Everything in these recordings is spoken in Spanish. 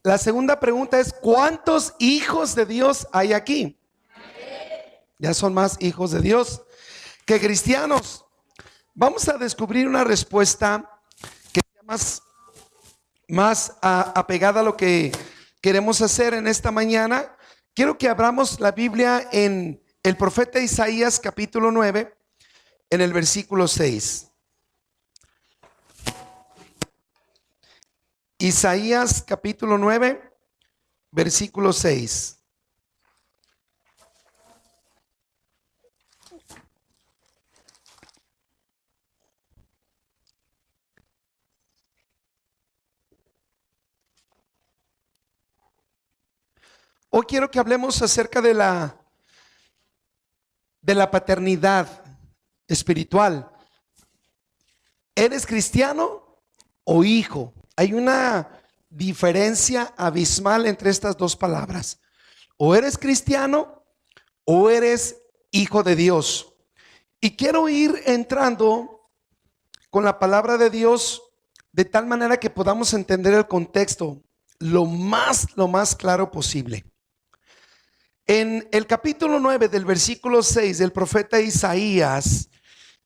La segunda pregunta es: ¿cuántos hijos de Dios hay aquí? Ya son más hijos de Dios que cristianos. Vamos a descubrir una respuesta que sea más apegada a lo que queremos hacer en esta mañana. Quiero que abramos la Biblia en el profeta Isaías capítulo 9, en el versículo 6. Isaías capítulo 9, versículo 6. Hoy quiero que hablemos acerca de la paternidad espiritual. ¿Eres cristiano o hijo? Hay una diferencia abismal entre estas dos palabras. O eres cristiano o eres hijo de Dios. Y quiero ir entrando con la palabra de Dios de tal manera que podamos entender el contexto lo más claro posible. En el capítulo 9 del versículo 6 del profeta Isaías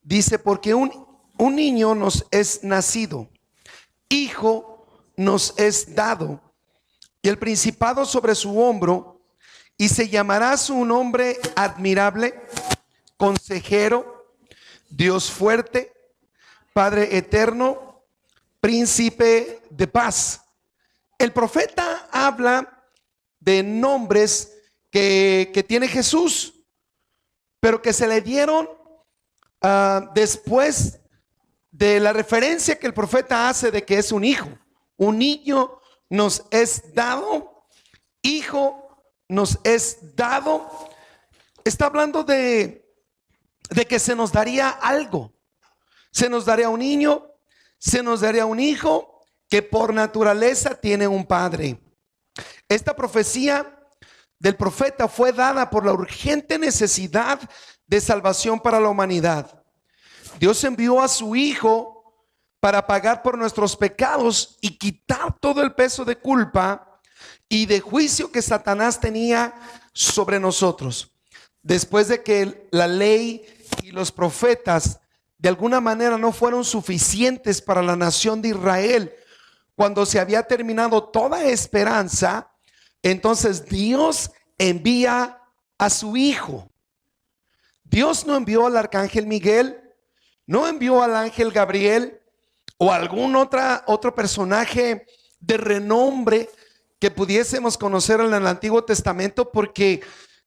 dice: porque un niño nos es nacido, hijo nos es dado, y el principado sobre su hombro, y se llamará su nombre admirable, consejero, Dios fuerte, Padre eterno, príncipe de paz. El profeta habla de nombres que tiene Jesús, pero que se le dieron después de la referencia que el profeta hace de que es un hijo. Un niño nos es dado, hijo nos es dado. Está hablando de que se nos daría algo. Se nos daría un niño, se nos daría un hijo que por naturaleza tiene un padre. Esta profecía del profeta fue dada por la urgente necesidad de salvación para la humanidad. Dios envió a su Hijo para pagar por nuestros pecados y quitar todo el peso de culpa y de juicio que Satanás tenía sobre nosotros. Después de que la ley y los profetas de alguna manera no fueron suficientes para la nación de Israel, cuando se había terminado toda esperanza, entonces Dios envía a su Hijo. Dios no envió al arcángel Miguel, no envió al ángel Gabriel o algún otro personaje de renombre que pudiésemos conocer en el Antiguo Testamento, porque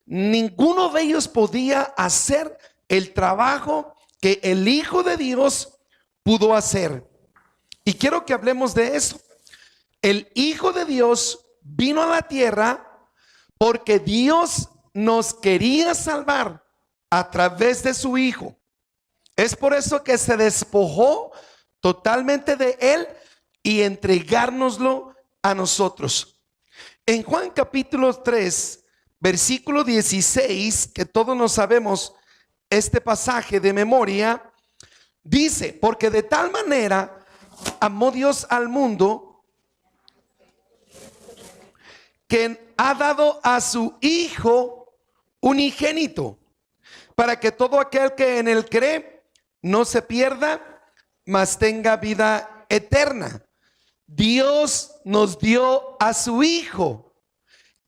ninguno de ellos podía hacer el trabajo que el Hijo de Dios pudo hacer. Y quiero que hablemos de eso. El Hijo de Dios vino a la tierra porque Dios nos quería salvar a través de su Hijo. Es por eso que se despojó totalmente de Él y entregárnoslo a nosotros. En Juan capítulo 3, versículo 16, que todos nos sabemos este pasaje de memoria, dice: porque de tal manera amó Dios al mundo, que ha dado a su Hijo unigénito, para que todo aquel que en él cree no se pierda, mas tenga vida eterna. Dios nos dio a su Hijo,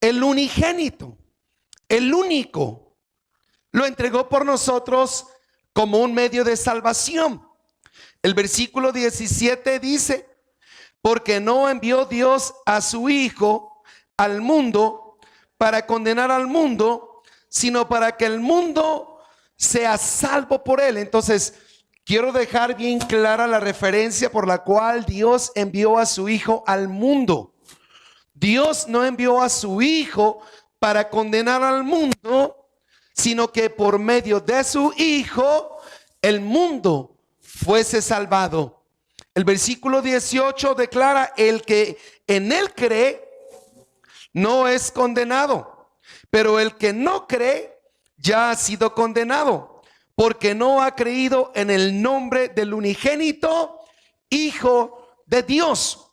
el unigénito, el único. Lo entregó por nosotros como un medio de salvación. El versículo 17 dice: porque no envió Dios a su Hijo al mundo para condenar al mundo, sino para que el mundo sea salvo por él. Entonces, quiero dejar bien clara la referencia por la cual Dios envió a su Hijo al mundo. Dios no envió a su Hijo para condenar al mundo, sino que por medio de su Hijo el mundo fuese salvado. El versículo 18 declara: el que en él cree no es condenado, pero el que no cree ya ha sido condenado, porque no ha creído en el nombre del unigénito Hijo de Dios.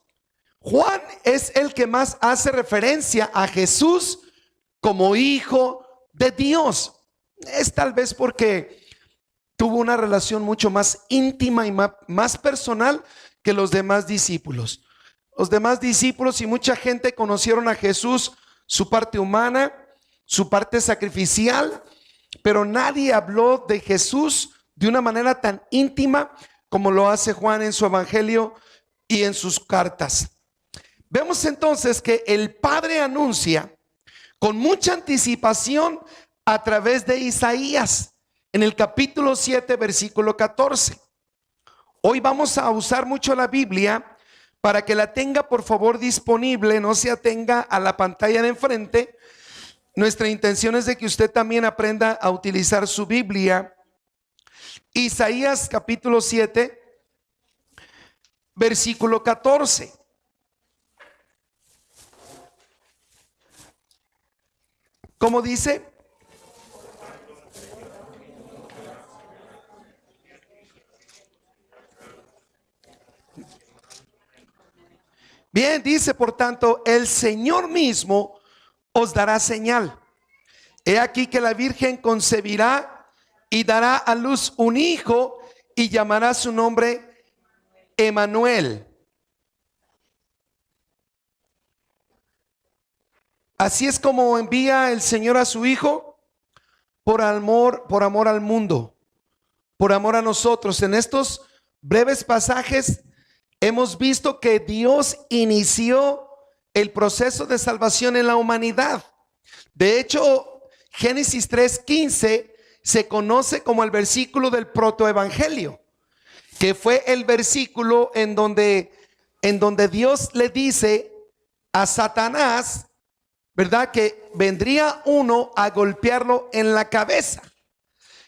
Juan es el que más hace referencia a Jesús como hijo de Dios. Es tal vez porque tuvo una relación mucho más íntima y más personal que los demás discípulos. Los demás discípulos y mucha gente conocieron a Jesús, su parte humana, su parte sacrificial, pero nadie habló de Jesús de una manera tan íntima como lo hace Juan en su evangelio y en sus cartas. Vemos entonces que el Padre anuncia con mucha anticipación a través de Isaías en el capítulo 7, versículo 14. Hoy vamos a usar mucho la Biblia. Para que la tenga por favor disponible, no se atenga a la pantalla de enfrente. Nuestra intención es de que usted también aprenda a utilizar su Biblia. Isaías capítulo 7, versículo 14. ¿Cómo dice? Bien, dice por tanto, el Señor mismo os dará señal. He aquí que la Virgen concebirá y dará a luz un hijo y llamará su nombre Emmanuel. Así es como envía el Señor a su Hijo por amor al mundo, por amor a nosotros. En estos breves pasajes hemos visto que Dios inició el proceso de salvación en la humanidad. De hecho, Génesis 3:15 se conoce como el versículo del protoevangelio, que fue el versículo en donde Dios le dice a Satanás, ¿verdad?, que vendría uno a golpearlo en la cabeza,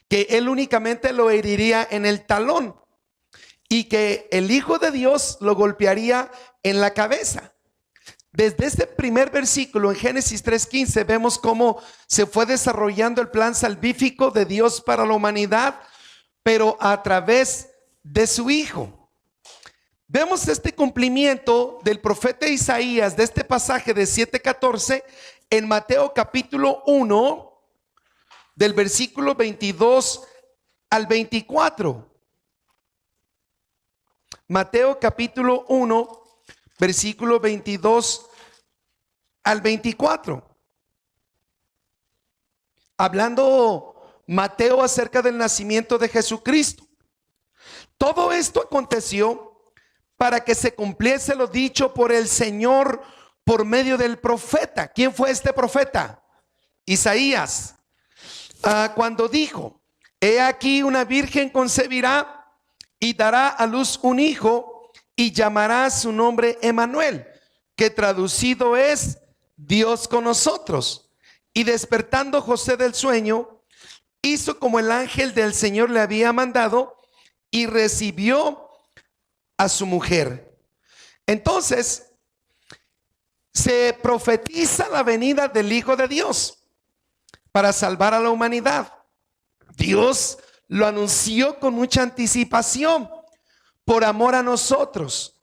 que él únicamente lo heriría en el talón y que el Hijo de Dios lo golpearía en la cabeza. Desde este primer versículo en Génesis 3:15 vemos cómo se fue desarrollando el plan salvífico de Dios para la humanidad, pero a través de su Hijo. Vemos este cumplimiento del profeta Isaías de este pasaje de 7:14 en Mateo capítulo 1 del versículo 22 al 24. Mateo capítulo 1 versículo 22 al 24. Hablando Mateo acerca del nacimiento de Jesucristo. Todo esto aconteció para que se cumpliese lo dicho por el Señor por medio del profeta. ¿Quién fue este profeta? Isaías. Cuando dijo: he aquí una virgen concebirá y dará a luz un hijo y llamará su nombre Emmanuel, que traducido es Dios con nosotros. Y despertando José del sueño, hizo como el ángel del Señor le había mandado y recibió a su mujer. Entonces se profetiza la venida del Hijo de Dios para salvar a la humanidad. Dios lo anunció con mucha anticipación por amor a nosotros.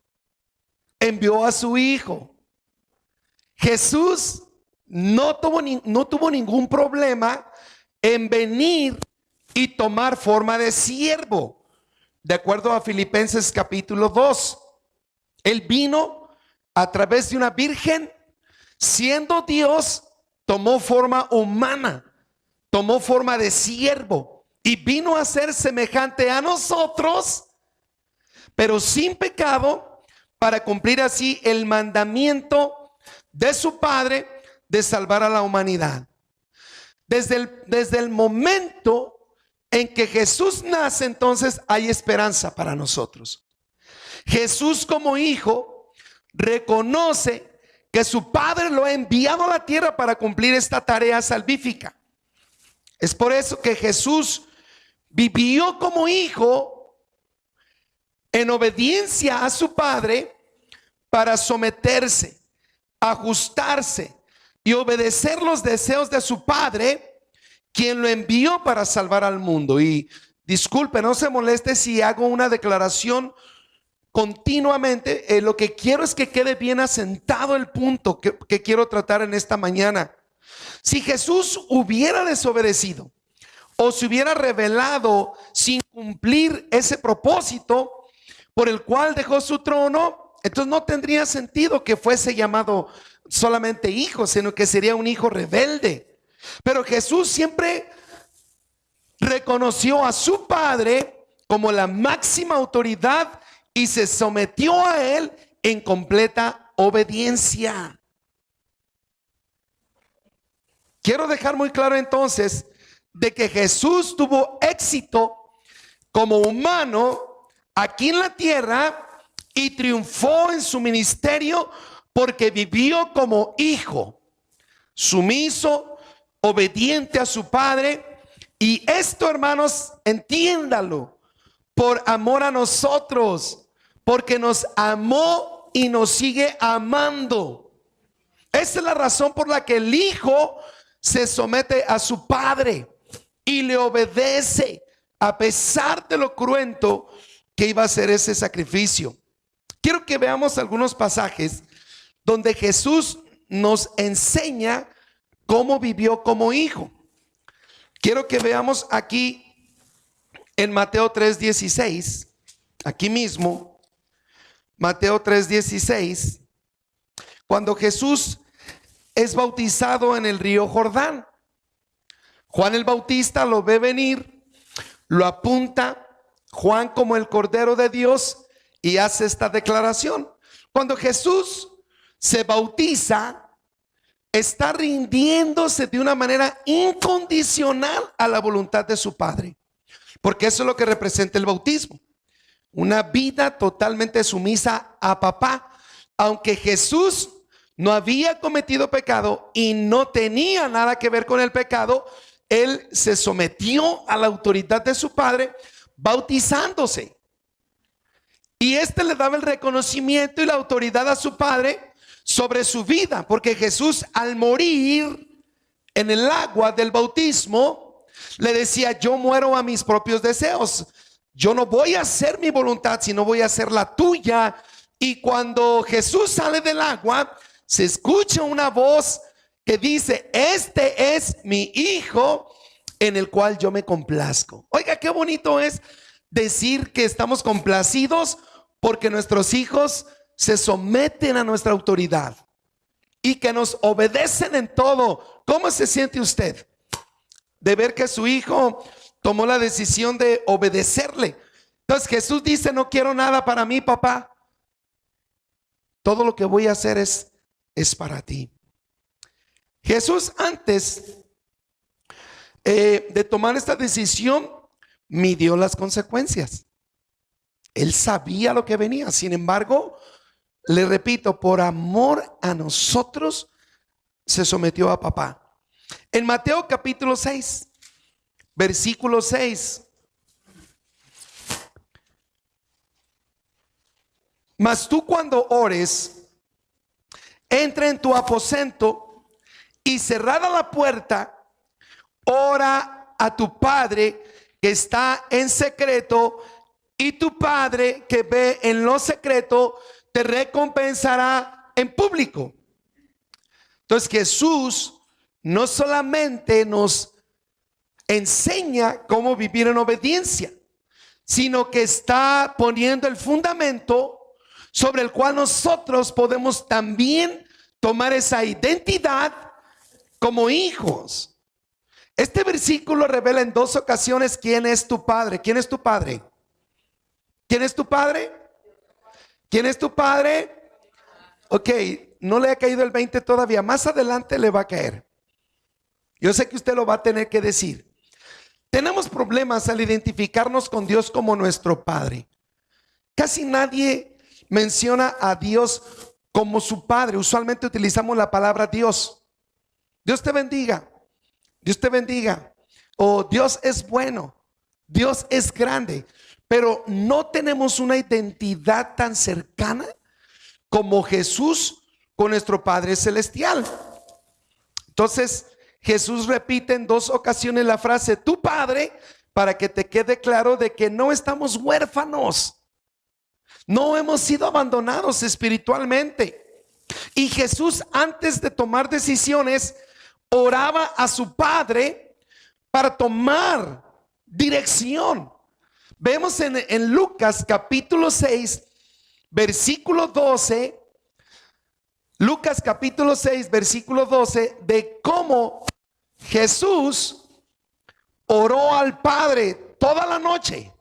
Envió a su Hijo. Jesús no tuvo ningún problema en venir y tomar forma de siervo. De acuerdo a Filipenses capítulo 2, Él vino a través de una virgen, siendo Dios, tomó forma humana, tomó forma de siervo y vino a ser semejante a nosotros, pero sin pecado, para cumplir así el mandamiento de su Padre de salvar a la humanidad. Desde el momento en que Jesús nace, entonces hay esperanza para nosotros. Jesús como hijo reconoce que su Padre lo ha enviado a la tierra para cumplir esta tarea salvífica. Es por eso que Jesús vivió como hijo en obediencia a su Padre para someterse, ajustarse y obedecer los deseos de su Padre, quien lo envió para salvar al mundo. Y disculpe, no se moleste si hago una declaración continuamente, lo que quiero es que quede bien asentado el punto que quiero tratar en esta mañana. Si Jesús hubiera desobedecido o se hubiera revelado sin cumplir ese propósito por el cual dejó su trono, entonces no tendría sentido que fuese llamado solamente hijo, sino que sería un hijo rebelde. Pero Jesús siempre reconoció a su Padre como la máxima autoridad y se sometió a él en completa obediencia. Quiero dejar muy claro entonces de que Jesús tuvo éxito como humano aquí en la tierra y triunfó en su ministerio porque vivió como hijo, sumiso, obediente a su Padre. Y esto, hermanos, entiéndalo, por amor a nosotros, porque nos amó y nos sigue amando. Esa es la razón por la que el hijo se somete a su padre y le obedece a pesar de lo cruento que iba a ser ese sacrificio. Quiero que veamos algunos pasajes donde Jesús nos enseña cómo vivió como hijo. Quiero que veamos aquí en Mateo 3:16, aquí mismo, Mateo 3:16, cuando Jesús es bautizado en el río Jordán. Juan el Bautista lo ve venir, lo apunta Juan como el Cordero de Dios y hace esta declaración. Cuando Jesús se bautiza, está rindiéndose de una manera incondicional a la voluntad de su Padre, porque eso es lo que representa el bautismo, una vida totalmente sumisa a papá. Aunque Jesús no había cometido pecado y no tenía nada que ver con el pecado, él se sometió a la autoridad de su Padre bautizándose, y este le daba el reconocimiento y la autoridad a su Padre sobre su vida, porque Jesús, al morir en el agua del bautismo, le decía: yo muero a mis propios deseos, yo no voy a hacer mi voluntad, sino voy a hacer la tuya. Y cuando Jesús sale del agua, se escucha una voz que dice: este es mi hijo en el cual yo me complazco. Oiga, qué bonito es decir que estamos complacidos porque nuestros hijos se someten a nuestra autoridad y que nos obedecen en todo. ¿Cómo se siente usted de ver que su hijo tomó la decisión de obedecerle? Entonces Jesús dice: no quiero nada para mí, papá, todo lo que voy a hacer es para ti. Jesús, antes de tomar esta decisión, midió las consecuencias. Él sabía lo que venía. Sin embargo, le repito, por amor a nosotros se sometió a papá. En Mateo capítulo 6, versículo 6. Mas tú, cuando ores, entra en tu aposento y cerrada la puerta, ora a tu Padre que está en secreto, y tu Padre que ve en lo secreto te recompensará en público. Entonces Jesús no solamente nos enseña cómo vivir en obediencia, sino que está poniendo el fundamento sobre el cual nosotros podemos también tomar esa identidad como hijos. Este versículo revela en dos ocasiones quién es tu padre. ¿Quién es tu padre? ¿Quién es tu padre? ¿Quién es tu padre? Ok, no le ha caído el 20 todavía. Más adelante le va a caer. Yo sé que usted lo va a tener que decir. Tenemos problemas al identificarnos con Dios como nuestro Padre. Casi nadie menciona a Dios como su Padre. Usualmente utilizamos la palabra Dios. Dios te bendiga. Dios te bendiga. O Dios es bueno. Dios es grande. Pero no tenemos una identidad tan cercana como Jesús con nuestro Padre Celestial. Entonces Jesús repite en dos ocasiones la frase tu Padre, para que te quede claro de que no estamos huérfanos. No hemos sido abandonados espiritualmente. Y Jesús, antes de tomar decisiones, oraba a su Padre para tomar dirección. Vemos en Lucas capítulo 6, versículo 12. Lucas capítulo 6, versículo 12, de cómo Jesús oró al Padre toda la noche,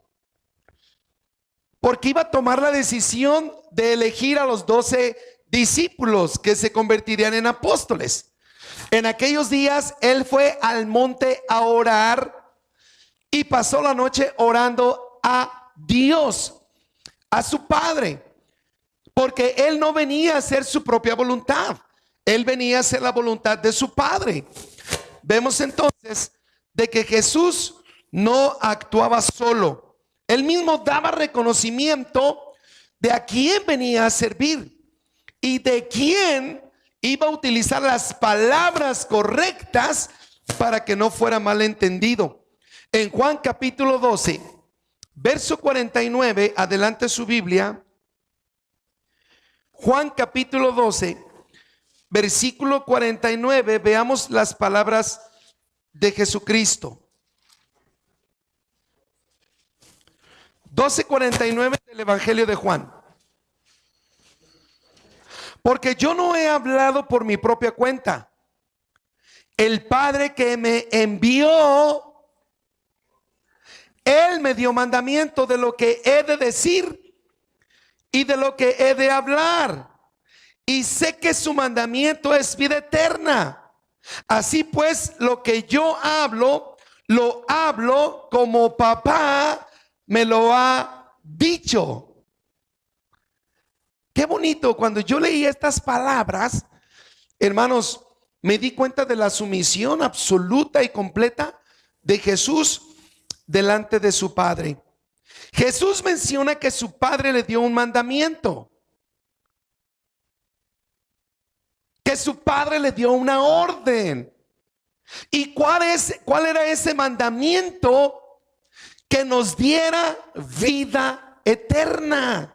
porque iba a tomar la decisión de elegir a los 12 discípulos que se convertirían en apóstoles. En aquellos días él fue al monte a orar y pasó la noche orando a Dios, a su Padre, porque él no venía a hacer su propia voluntad, él venía a hacer la voluntad de su Padre. Vemos entonces de que Jesús no actuaba solo. Él mismo daba reconocimiento de a quién venía a servir y de quién iba a utilizar las palabras correctas para que no fuera malentendido. En Juan capítulo 12, verso 49, adelante su Biblia. Juan capítulo 12, versículo 49, veamos las palabras de Jesucristo. 12:49 del Evangelio de Juan. Porque yo no he hablado por mi propia cuenta. El Padre que me envió, Él me dio mandamiento de lo que he de decir y de lo que he de hablar. Y sé que su mandamiento es vida eterna. Así pues, lo que yo hablo, lo hablo como papá me lo ha dicho. Qué bonito. Cuando yo leí estas palabras, hermanos, me di cuenta de la sumisión absoluta y completa de Jesús delante de su Padre. Jesús menciona que su Padre le dio un mandamiento, que su Padre le dio una orden. ¿Y cuál era ese mandamiento? Que nos diera vida eterna.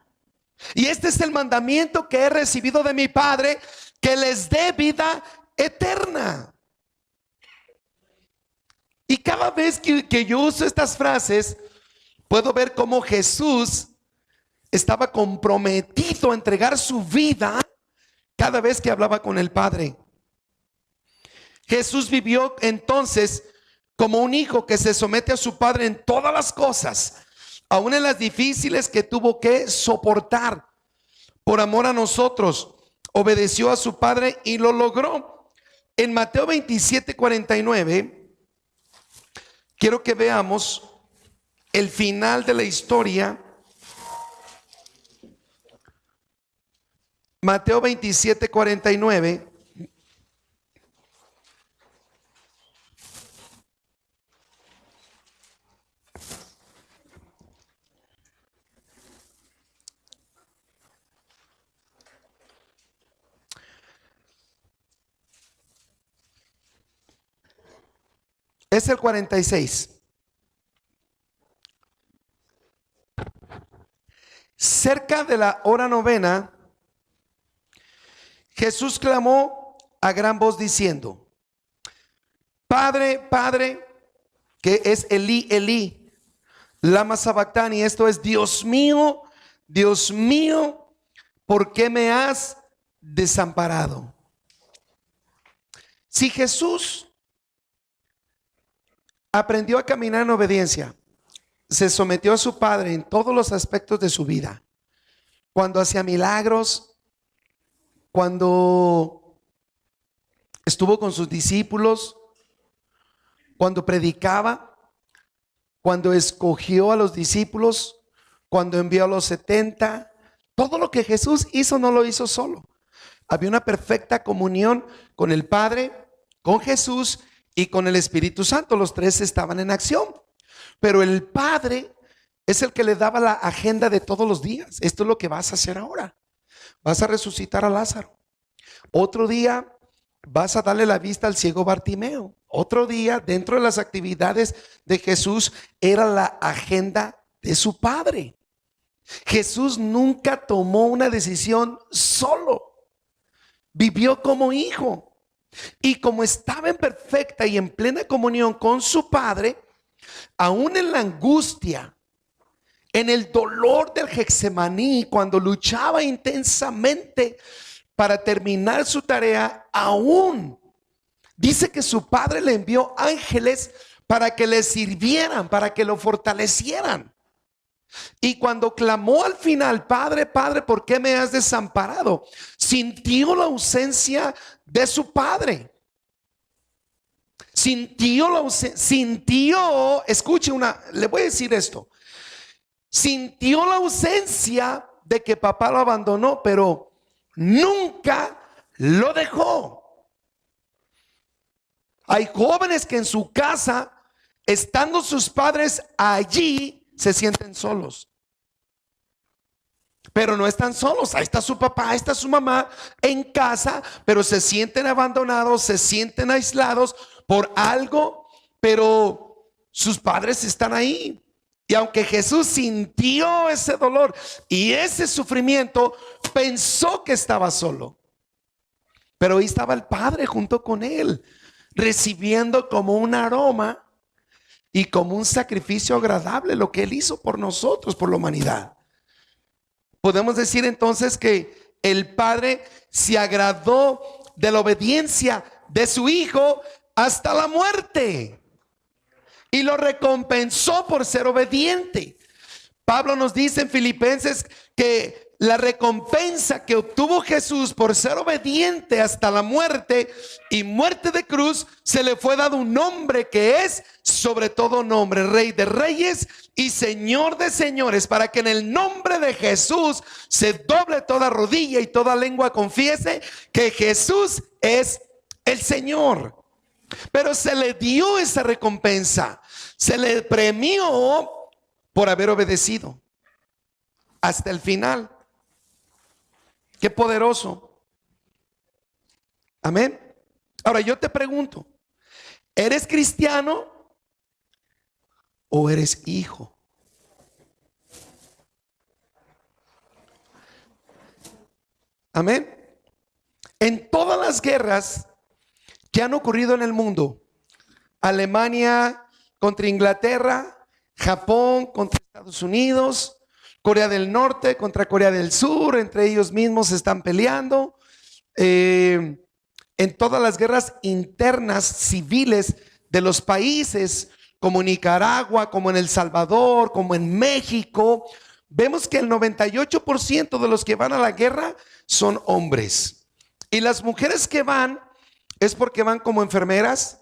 Y este es el mandamiento que he recibido de mi Padre, que les dé vida eterna. Y cada vez que yo uso estas frases, puedo ver cómo Jesús estaba comprometido a entregar su vida cada vez que hablaba con el Padre. Jesús vivió entonces como un hijo que se somete a su Padre en todas las cosas, aún en las difíciles que tuvo que soportar por amor a nosotros. Obedeció a su Padre y lo logró. En Mateo 27:49, quiero que veamos el final de la historia. Mateo 27:49. Es el 46. Cerca de la hora novena, Jesús clamó a gran voz diciendo: Padre, Padre, que es Elí, Elí, lama sabactani. Esto es: Dios mío, ¿por qué me has desamparado? Si Jesús aprendió a caminar en obediencia, se sometió a su Padre en todos los aspectos de su vida, cuando hacía milagros, cuando estuvo con sus discípulos, cuando predicaba, cuando escogió a los discípulos, cuando envió a los 70, todo lo que Jesús hizo no lo hizo solo. Había una perfecta comunión con el Padre, con Jesús y con el Espíritu Santo. Los tres estaban en acción, pero el Padre es el que le daba la agenda de todos los días. Esto es lo que vas a hacer ahora. Vas a resucitar a Lázaro. Otro día vas a darle la vista al ciego Bartimeo. Otro día, dentro de las actividades de Jesús, era la agenda de su Padre. Jesús nunca tomó una decisión solo. Vivió como hijo. Y como estaba en perfecta y en plena comunión con su Padre, aún en la angustia, en el dolor del Getsemaní, cuando luchaba intensamente para terminar su tarea, aún dice que su Padre le envió ángeles para que le sirvieran, para que lo fortalecieran. Y cuando clamó al final, Padre, Padre, ¿por qué me has desamparado? Sintió la ausencia de su Padre. Escuche le voy a decir esto. Sintió la ausencia de que papá lo abandonó, pero nunca lo dejó. Hay jóvenes que en su casa, estando sus padres allí, se sienten solos. Pero no están solos. Ahí está su papá, ahí está su mamá en casa, pero se sienten abandonados, se sienten aislados por algo, pero sus padres están ahí. Y aunque Jesús sintió ese dolor y ese sufrimiento, pensó que estaba solo. Pero ahí estaba el Padre junto con él, recibiendo como un aroma y como un sacrificio agradable lo que él hizo por nosotros, por la humanidad. Podemos decir entonces que el Padre se agradó de la obediencia de su Hijo hasta la muerte y lo recompensó por ser obediente. Pablo nos dice en Filipenses que la recompensa que obtuvo Jesús por ser obediente hasta la muerte y muerte de cruz, se le fue dado un nombre que es sobre todo nombre, Rey de reyes y Señor de señores, para que en el nombre de Jesús se doble toda rodilla y toda lengua confiese que Jesús es el Señor. Pero se le dio esa recompensa, se le premió por haber obedecido hasta el final. Qué poderoso. Amén. Ahora yo te pregunto, ¿eres cristiano o eres hijo? Amén. En todas las guerras que han ocurrido en el mundo, Alemania contra Inglaterra, Japón contra Estados Unidos, Corea del Norte contra Corea del Sur, entre ellos mismos se están peleando. En todas las guerras internas civiles de los países, como en Nicaragua, como en El Salvador, como en México, vemos que el 98% de los que van a la guerra son hombres. Y las mujeres que van es porque van como enfermeras,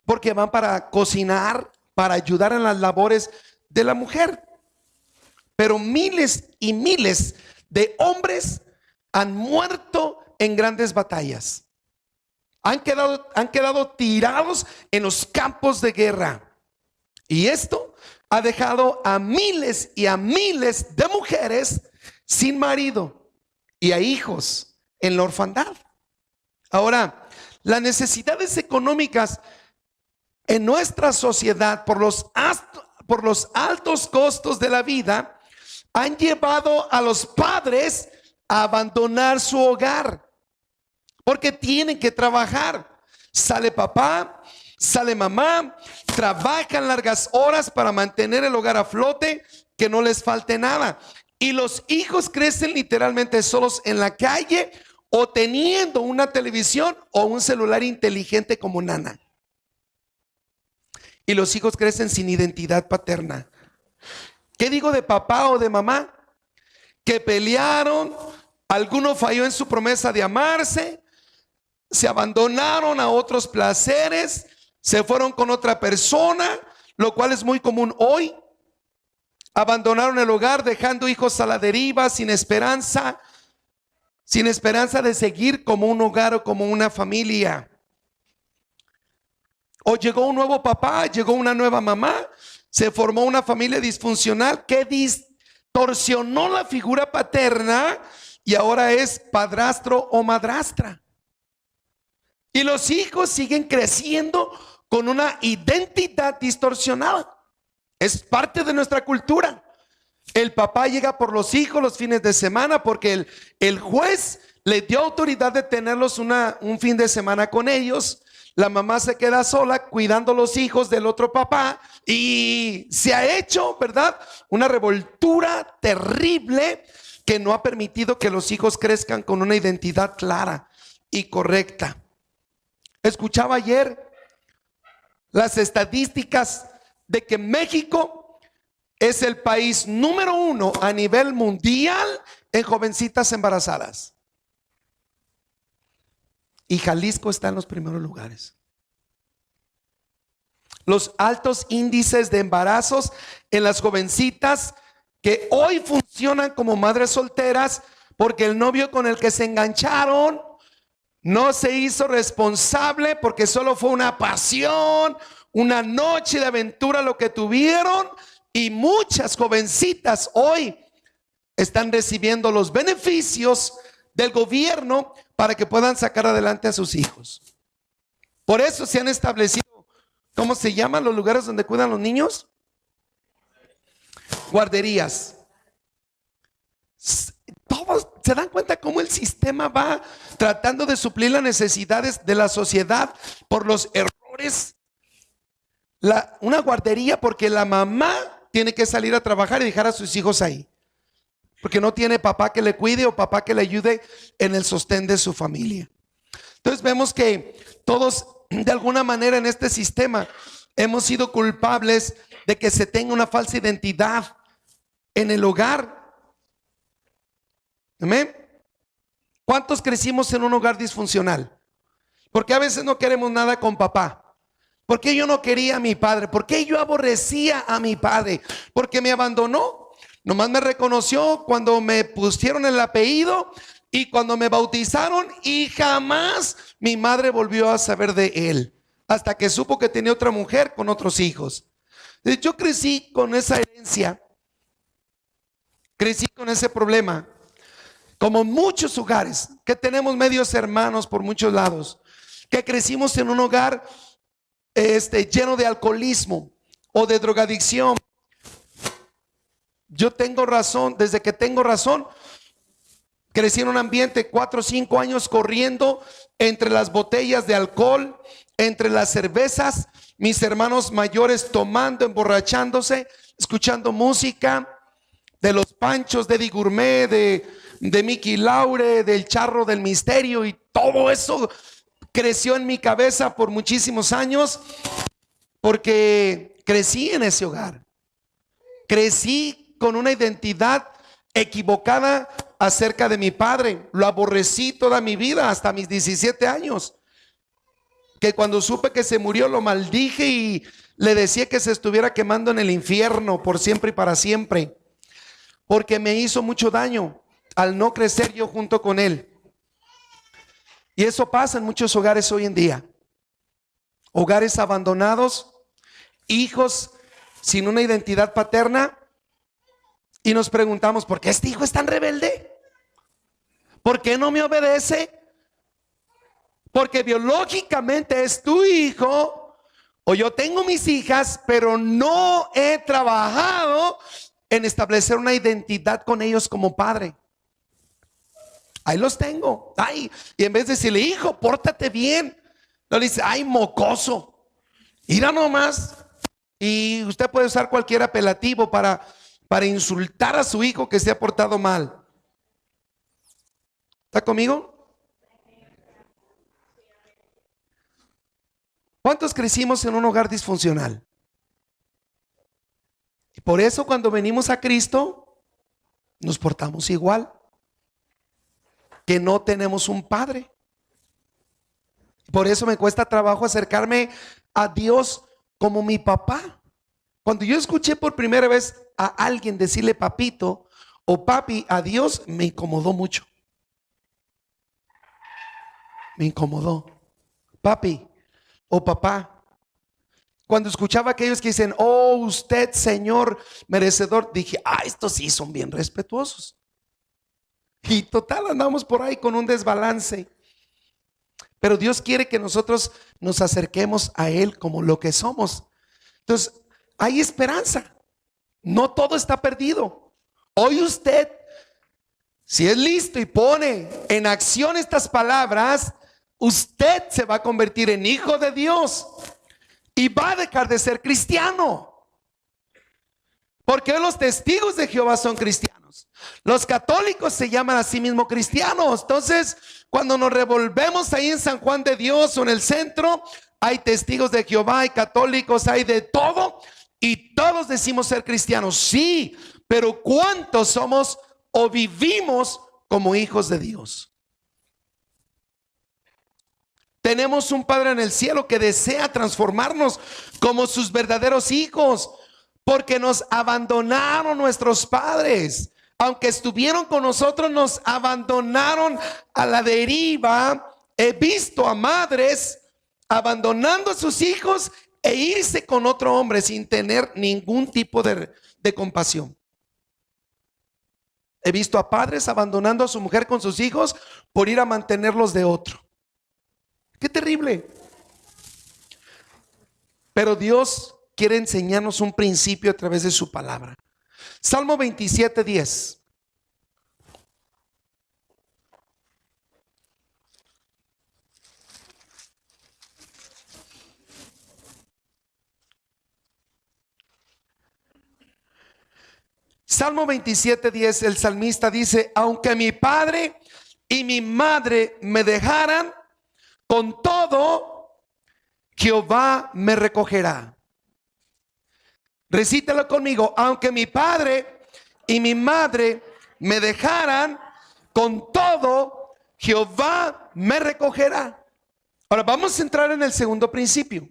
porque van para cocinar, para ayudar en las labores de la mujer. Pero miles y miles de hombres han muerto en grandes batallas. Han quedado tirados en los campos de guerra. Y esto ha dejado a miles y a miles de mujeres sin marido y a hijos en la orfandad. Ahora, las necesidades económicas en nuestra sociedad por los altos costos de la vida han llevado a los padres a abandonar su hogar porque tienen que trabajar. Sale papá, sale mamá, trabajan largas horas para mantener el hogar a flote, que no les falte nada. Y los hijos crecen literalmente solos en la calle o teniendo una televisión o un celular inteligente como nana. Y los hijos crecen sin identidad paterna. ¿Qué digo de papá o de mamá? Que pelearon, alguno falló en su promesa de amarse, se abandonaron a otros placeres, se fueron con otra persona, lo cual es muy común hoy. Abandonaron el hogar dejando hijos a la deriva, sin esperanza de seguir como un hogar o como una familia. O llegó un nuevo papá, llegó una nueva mamá, se formó una familia disfuncional que distorsionó la figura paterna y ahora es padrastro o madrastra. Y los hijos siguen creciendo con una identidad distorsionada. Es parte de nuestra cultura. El papá llega por los hijos los fines de semana porque el juez le dio autoridad de tenerlos un fin de semana con ellos. La mamá se queda sola cuidando los hijos del otro papá y se ha hecho, ¿verdad?, una revoltura terrible que no ha permitido que los hijos crezcan con una identidad clara y correcta. Escuchaba ayer las estadísticas de que México es el país número 1 a nivel mundial en jovencitas embarazadas. Y Jalisco está en los primeros lugares. Los altos índices de embarazos en las jovencitas que hoy funcionan como madres solteras porque el novio con el que se engancharon no se hizo responsable porque solo fue una pasión, una noche de aventura lo que tuvieron, y muchas jovencitas hoy están recibiendo los beneficios del gobierno para que puedan sacar adelante a sus hijos. Por eso se han establecido, ¿cómo se llaman los lugares donde cuidan los niños? Guarderías. Todos se dan cuenta cómo el sistema va tratando de suplir las necesidades de la sociedad por los errores. Una guardería porque la mamá tiene que salir a trabajar y dejar a sus hijos ahí, porque no tiene papá que le cuide o papá que le ayude en el sostén de su familia. Entonces vemos que todos de alguna manera en este sistema hemos sido culpables de que se tenga una falsa identidad en el hogar. Amén. ¿Cuántos crecimos en un hogar disfuncional? Porque a veces no queremos nada con papá. ¿Por qué yo no quería a mi padre? ¿Por qué yo aborrecía a mi padre? ¿Porque me abandonó? Nomás me reconoció cuando me pusieron el apellido y cuando me bautizaron, y jamás mi madre volvió a saber de él hasta que supo que tenía otra mujer con otros hijos. Yo crecí con esa herencia, crecí con ese problema, como muchos hogares que tenemos medios hermanos por muchos lados, que crecimos en un hogar lleno de alcoholismo o de drogadicción. Yo tengo razón, desde que tengo razón, crecí en un ambiente 4 o 5 años corriendo entre las botellas de alcohol, entre las cervezas, mis hermanos mayores tomando, emborrachándose, escuchando música de los Panchos, de Eddie Gourmet, de Mickey Laure, del Charro del Misterio, y todo eso creció en mi cabeza por muchísimos años porque crecí en ese hogar. Crecí con una identidad equivocada acerca de mi padre. Lo aborrecí toda mi vida hasta mis 17 años, que cuando supe que se murió lo maldije y le decía que se estuviera quemando en el infierno por siempre y para siempre, porque me hizo mucho daño al no crecer yo junto con él. Y eso pasa en muchos hogares hoy en día. Hogares abandonados, hijos sin una identidad paterna, y nos preguntamos, ¿por qué este hijo es tan rebelde? ¿Por qué no me obedece? Porque biológicamente es tu hijo, o yo tengo mis hijas, pero no he trabajado en establecer una identidad con ellos como padre. Ahí los tengo. Ay, y en vez de decirle, hijo, pórtate bien, no le dice, ay, mocoso, mira nomás. Y usted puede usar cualquier apelativo para insultar a su hijo que se ha portado mal. ¿Está conmigo? ¿Cuántos crecimos en un hogar disfuncional? Y por eso cuando venimos a Cristo nos portamos igual, que no tenemos un padre. Por eso me cuesta trabajo acercarme a Dios como mi papá. Cuando yo escuché por primera vez a alguien decirle papito o papi a Dios, me incomodó mucho. Me incomodó. Papi o papá. Cuando escuchaba a aquellos que dicen, oh, usted, Señor merecedor, dije, estos sí son bien respetuosos. Y total, andamos por ahí con un desbalance. Pero Dios quiere que nosotros nos acerquemos a Él como lo que somos. Entonces, hay esperanza. No todo está perdido. Hoy usted, si es listo y pone en acción estas palabras, usted se va a convertir en hijo de Dios y va a dejar de ser cristiano. Porque los testigos de Jehová son cristianos. Los católicos se llaman a sí mismos cristianos. Entonces, cuando nos revolvemos ahí en San Juan de Dios o en el centro, hay testigos de Jehová, hay católicos, hay de todo. Y todos decimos ser cristianos, sí. Pero ¿cuántos somos o vivimos como hijos de Dios? Tenemos un Padre en el cielo que desea transformarnos como sus verdaderos hijos, porque nos abandonaron nuestros padres. Aunque estuvieron con nosotros, nos abandonaron a la deriva. He visto a madres abandonando a sus hijos e irse con otro hombre sin tener ningún tipo de compasión. He visto a padres abandonando a su mujer con sus hijos por ir a mantenerlos de otro. Qué terrible. Pero Dios quiere enseñarnos un principio a través de su palabra. Salmo 27:10. Salmo 27:10, el salmista dice: aunque mi padre y mi madre me dejaran, con todo Jehová me recogerá. Recítalo conmigo: aunque mi padre y mi madre me dejaran, con todo Jehová me recogerá. Ahora vamos a entrar en el segundo principio: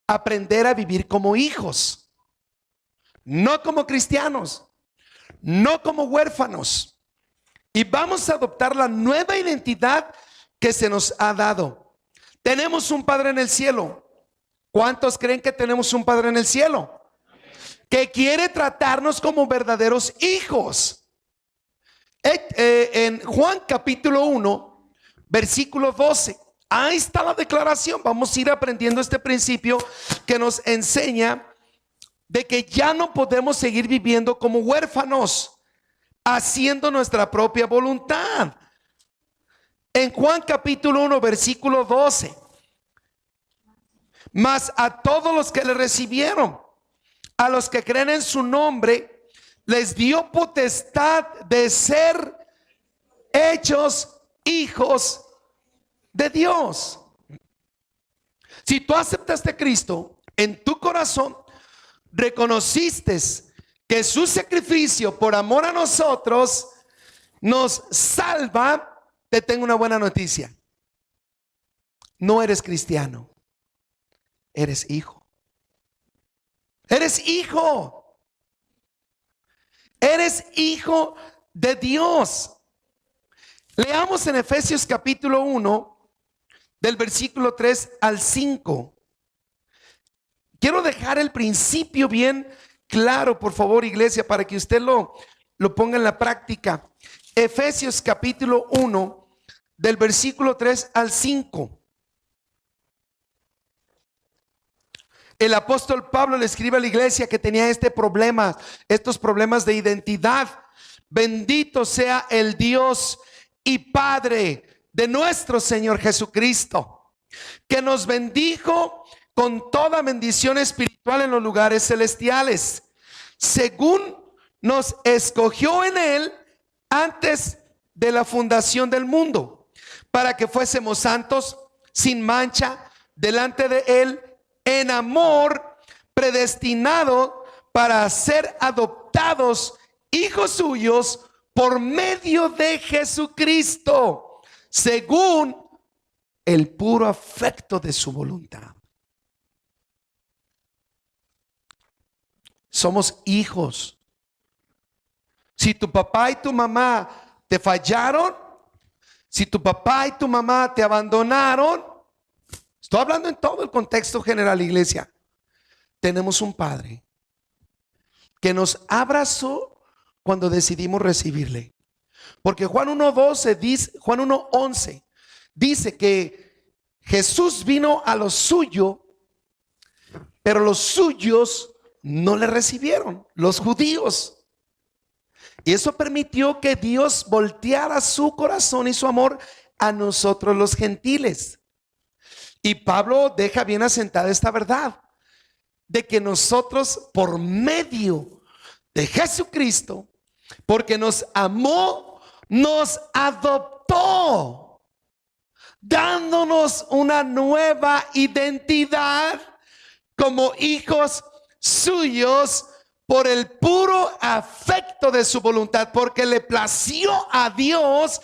aprender a vivir como hijos, no como cristianos, no como huérfanos. Y vamos a adoptar la nueva identidad que se nos ha dado. Tenemos un Padre en el cielo. ¿Cuántos creen que tenemos un Padre en el cielo? Que quiere tratarnos como verdaderos hijos. En Juan capítulo 1, versículo 12. Ahí está la declaración. Vamos a ir aprendiendo este principio que nos enseña de que ya no podemos seguir viviendo como huérfanos, haciendo nuestra propia voluntad. En Juan capítulo 1, versículo 12. Mas a todos los que le recibieron, a los que creen en su nombre, les dio potestad de ser hechos hijos de Dios. Si tú aceptaste a Cristo en tu corazón, reconociste que su sacrificio por amor a nosotros nos salva, te tengo una buena noticia: no eres cristiano, eres hijo. Eres hijo. Eres hijo de Dios. Leamos en Efesios capítulo 1, del versículo 3 al 5. Quiero dejar el principio bien claro, por favor, iglesia, para que usted lo ponga en la práctica. Efesios capítulo 1, del versículo 3 al 5. El apóstol Pablo le escribe a la iglesia que tenía estos problemas de identidad. Bendito sea el Dios y Padre de nuestro Señor Jesucristo, que nos bendijo con toda bendición espiritual en los lugares celestiales, según nos escogió en Él antes de la fundación del mundo, para que fuésemos santos, sin mancha, delante de Él, en amor, predestinado para ser adoptados hijos suyos por medio de Jesucristo, según el puro afecto de su voluntad. Somos hijos. Si tu papá y tu mamá te fallaron, si tu papá y tu mamá te abandonaron, estoy hablando en todo el contexto general, iglesia, tenemos un Padre que nos abrazó cuando decidimos recibirle. Porque Juan 1:12 dice, Juan 1:11 dice que Jesús vino a lo suyo, pero los suyos no le recibieron, los judíos. Y eso permitió que Dios volteara su corazón y su amor a nosotros los gentiles. Y Pablo deja bien asentada esta verdad, de que nosotros por medio de Jesucristo, porque nos amó, nos adoptó, dándonos una nueva identidad como hijos suyos por el puro afecto de su voluntad, porque le plació a Dios,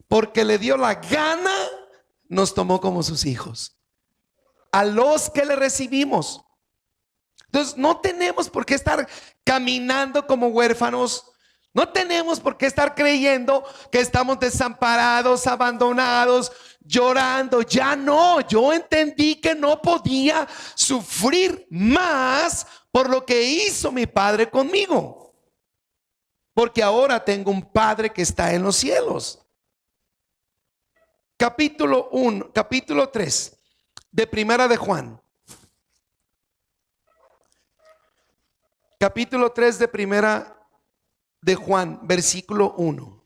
porque le dio la gana, nos tomó como sus hijos, a los que le recibimos. Entonces no tenemos por qué estar caminando como huérfanos. No tenemos por qué estar creyendo que estamos desamparados, abandonados, llorando. Ya no, yo entendí que no podía sufrir más por lo que hizo mi Padre conmigo, porque ahora tengo un Padre que está en los cielos. Capítulo 3 de Primera de Juan. Capítulo 3 de Primera de Juan, versículo 1.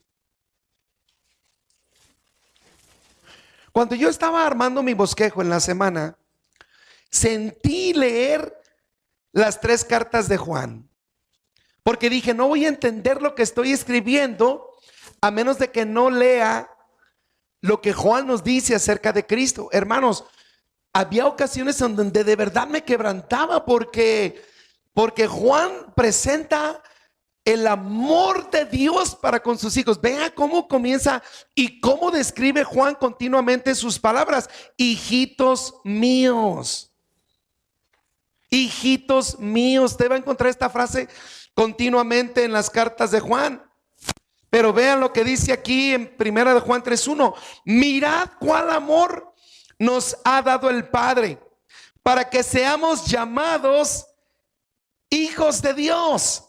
Cuando yo estaba armando mi bosquejo en la semana, sentí leer las 3 cartas de Juan, porque dije, no voy a entender lo que estoy escribiendo a menos de que no lea lo que Juan nos dice acerca de Cristo. Hermanos, había ocasiones en donde de verdad me quebrantaba porque Juan presenta el amor de Dios para con sus hijos. Vea cómo comienza y cómo describe Juan continuamente sus palabras. Hijitos míos. Hijitos míos. Usted va a encontrar esta frase continuamente en las cartas de Juan. Pero vean lo que dice aquí en Primera de Juan 3:1. Mirad cuál amor nos ha dado el Padre para que seamos llamados hijos de Dios.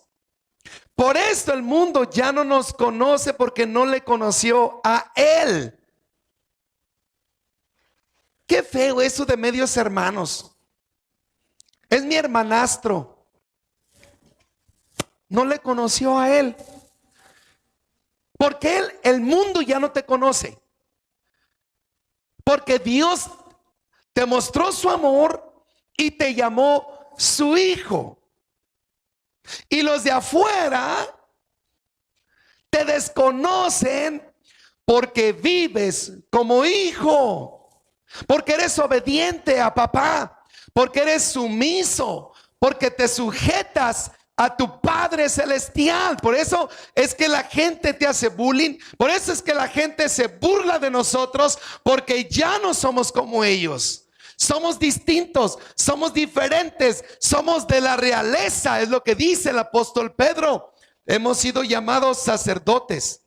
Por esto el mundo ya no nos conoce, porque no le conoció a Él. Qué feo eso de medios hermanos. Es mi hermanastro. No le conoció a Él. Porque el mundo ya no te conoce. Porque Dios te mostró su amor y te llamó su hijo. Y los de afuera te desconocen porque vives como hijo, porque eres obediente a papá, porque eres sumiso, porque te sujetas a tu Padre Celestial. Por eso es que la gente te hace bullying, por eso es que la gente se burla de nosotros, porque ya no somos como ellos. Somos distintos, somos diferentes, somos de la realeza, es lo que dice el apóstol Pedro. Hemos sido llamados sacerdotes,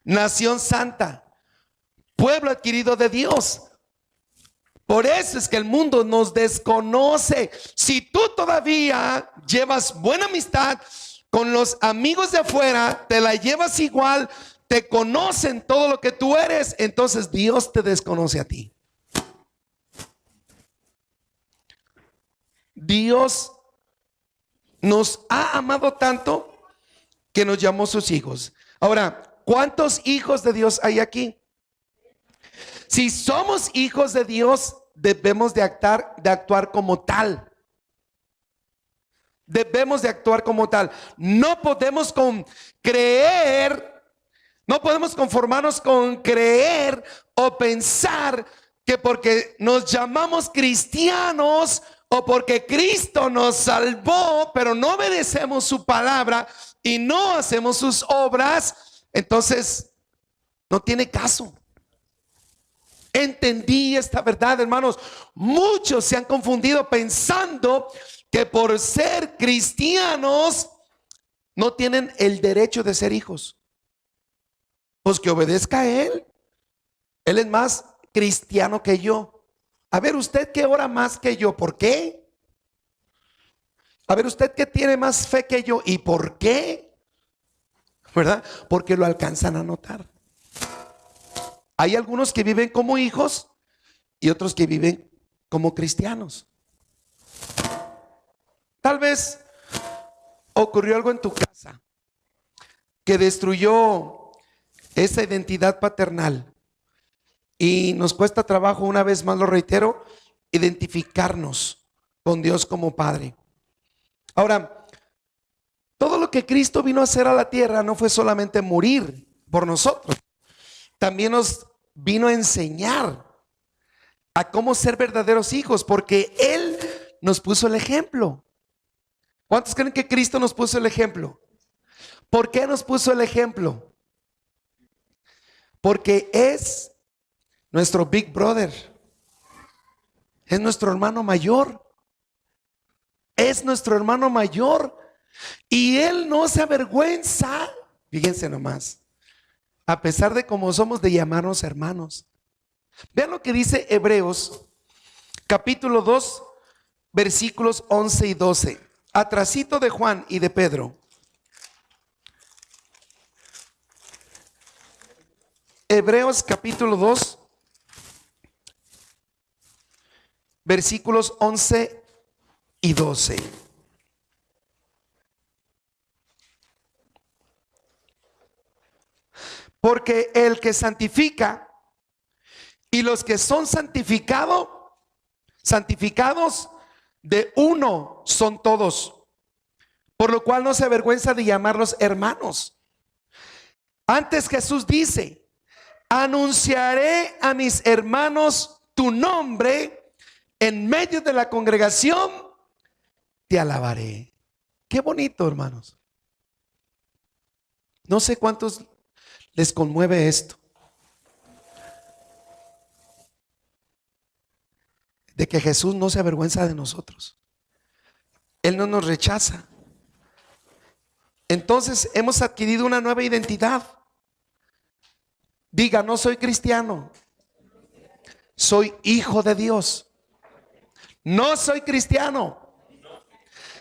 nación santa, pueblo adquirido de Dios. Por eso es que el mundo nos desconoce. Si tú todavía llevas buena amistad con los amigos de afuera, te la llevas igual, te conocen todo lo que tú eres, entonces Dios te desconoce a ti. Dios nos ha amado tanto que nos llamó sus hijos. Ahora, ¿cuántos hijos de Dios hay aquí? Si somos hijos de Dios, debemos de actuar como tal. Debemos de actuar como tal. No podemos no podemos conformarnos con creer o pensar que porque nos llamamos cristianos o porque Cristo nos salvó, pero no obedecemos su palabra y no hacemos sus obras, entonces no tiene caso. Entendí esta verdad, hermanos. Muchos se han confundido pensando que por ser cristianos no tienen el derecho de ser hijos. Pues que obedezca a Él. Él es más cristiano que yo. A ver, usted que ora más que yo, ¿por qué? A ver, usted que tiene más fe que yo, ¿y por qué? ¿Verdad? Porque lo alcanzan a notar. Hay algunos que viven como hijos y otros que viven como cristianos. Tal vez ocurrió algo en tu casa que destruyó esa identidad paternal. Y nos cuesta trabajo, una vez más lo reitero, identificarnos con Dios como Padre. Ahora, todo lo que Cristo vino a hacer a la tierra no fue solamente morir por nosotros, también nos vino a enseñar a cómo ser verdaderos hijos, porque Él nos puso el ejemplo. ¿Cuántos creen que Cristo nos puso el ejemplo? ¿Por qué nos puso el ejemplo? Porque es nuestro Big Brother, es nuestro hermano mayor, es nuestro hermano mayor, y Él no se avergüenza, fíjense nomás, a pesar de cómo somos, de llamarnos hermanos. Vean lo que dice Hebreos capítulo 2 versículos 11 y 12, atrasito de Juan y de Pedro. Hebreos capítulo 2 versículos 11 y 12. Porque el que santifica y los que son santificados de uno son todos, por lo cual no se avergüenza de llamarlos hermanos. Antes Jesús dice: anunciaré a mis hermanos tu nombre, en medio de la congregación te alabaré. Qué bonito, hermanos. No sé cuántos les conmueve esto, de que Jesús no se avergüenza de nosotros. Él no nos rechaza. Entonces hemos adquirido una nueva identidad. Diga: no soy cristiano, soy hijo de Dios. No soy cristiano,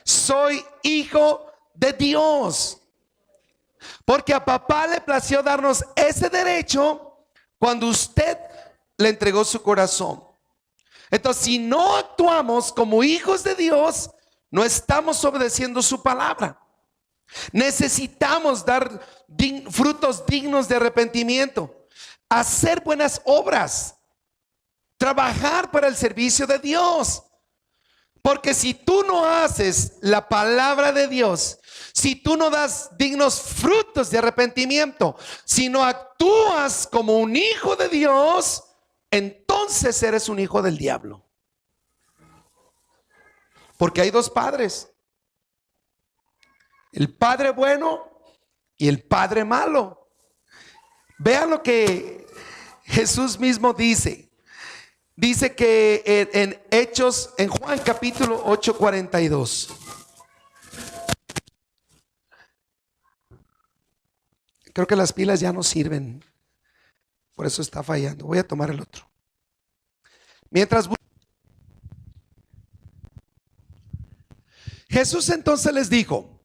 soy hijo de Dios. Porque a papá le plació darnos ese derecho cuando usted le entregó su corazón. Entonces, si no actuamos como hijos de Dios, no estamos obedeciendo su palabra. Necesitamos dar frutos dignos de arrepentimiento, hacer buenas obras, trabajar para el servicio de Dios. Porque si tú no haces la palabra de Dios, si tú no das dignos frutos de arrepentimiento, si no actúas como un hijo de Dios, entonces eres un hijo del diablo. Porque hay dos padres: el padre bueno y el padre malo. Vean lo que Jesús mismo dice. Dice que en Hechos, en Juan capítulo 8:42. Creo que las pilas ya no sirven, por eso está fallando. Voy a tomar el otro. Mientras Jesús entonces les dijo: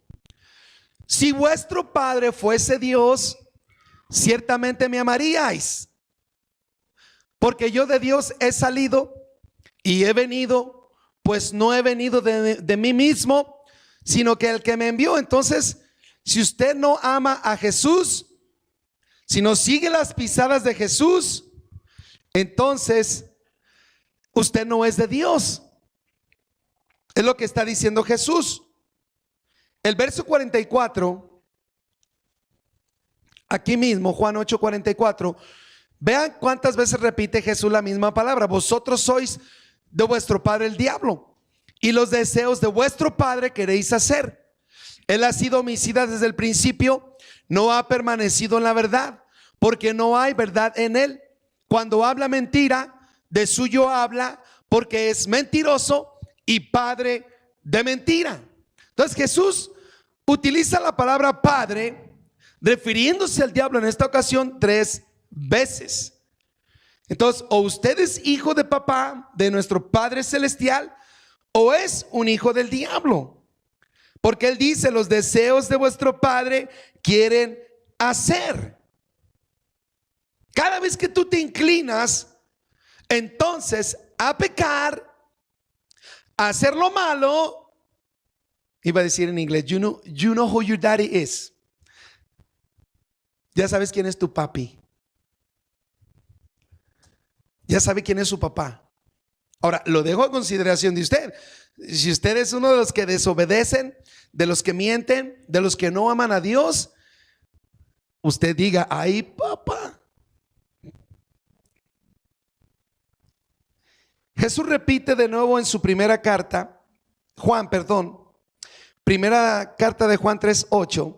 si vuestro Padre fuese Dios, ciertamente me amaríais, porque yo de Dios he salido y he venido, pues no he venido de mí mismo, sino que el que me envió. Entonces, si usted no ama a Jesús, si no sigue las pisadas de Jesús, entonces usted no es de Dios. Es lo que está diciendo Jesús. El verso 44, aquí mismo, Juan 8:44. Vean cuántas veces repite Jesús la misma palabra: vosotros sois de vuestro padre el diablo, y los deseos de vuestro padre queréis hacer. Él ha sido homicida desde el principio, no ha permanecido en la verdad, porque no hay verdad en él. Cuando habla mentira, de suyo habla, porque es mentiroso y padre de mentira. Entonces Jesús utiliza la palabra padre, refiriéndose al diablo en esta ocasión 3 veces. Entonces, o usted es hijo de papá, de nuestro Padre Celestial, o es un hijo del diablo. Porque Él dice: los deseos de vuestro padre quieren hacer. Cada vez que tú te inclinas entonces a pecar, a hacer lo malo, iba a decir en inglés, you know who your daddy is. Ya sabes quién es tu papi. Ya sabe quién es su papá. Ahora, lo dejo a consideración de usted. Si usted es uno de los que desobedecen, de los que mienten, de los que no aman a Dios, usted diga, ay, papá. Jesús repite de nuevo en su primera carta, primera carta de Juan 3:8.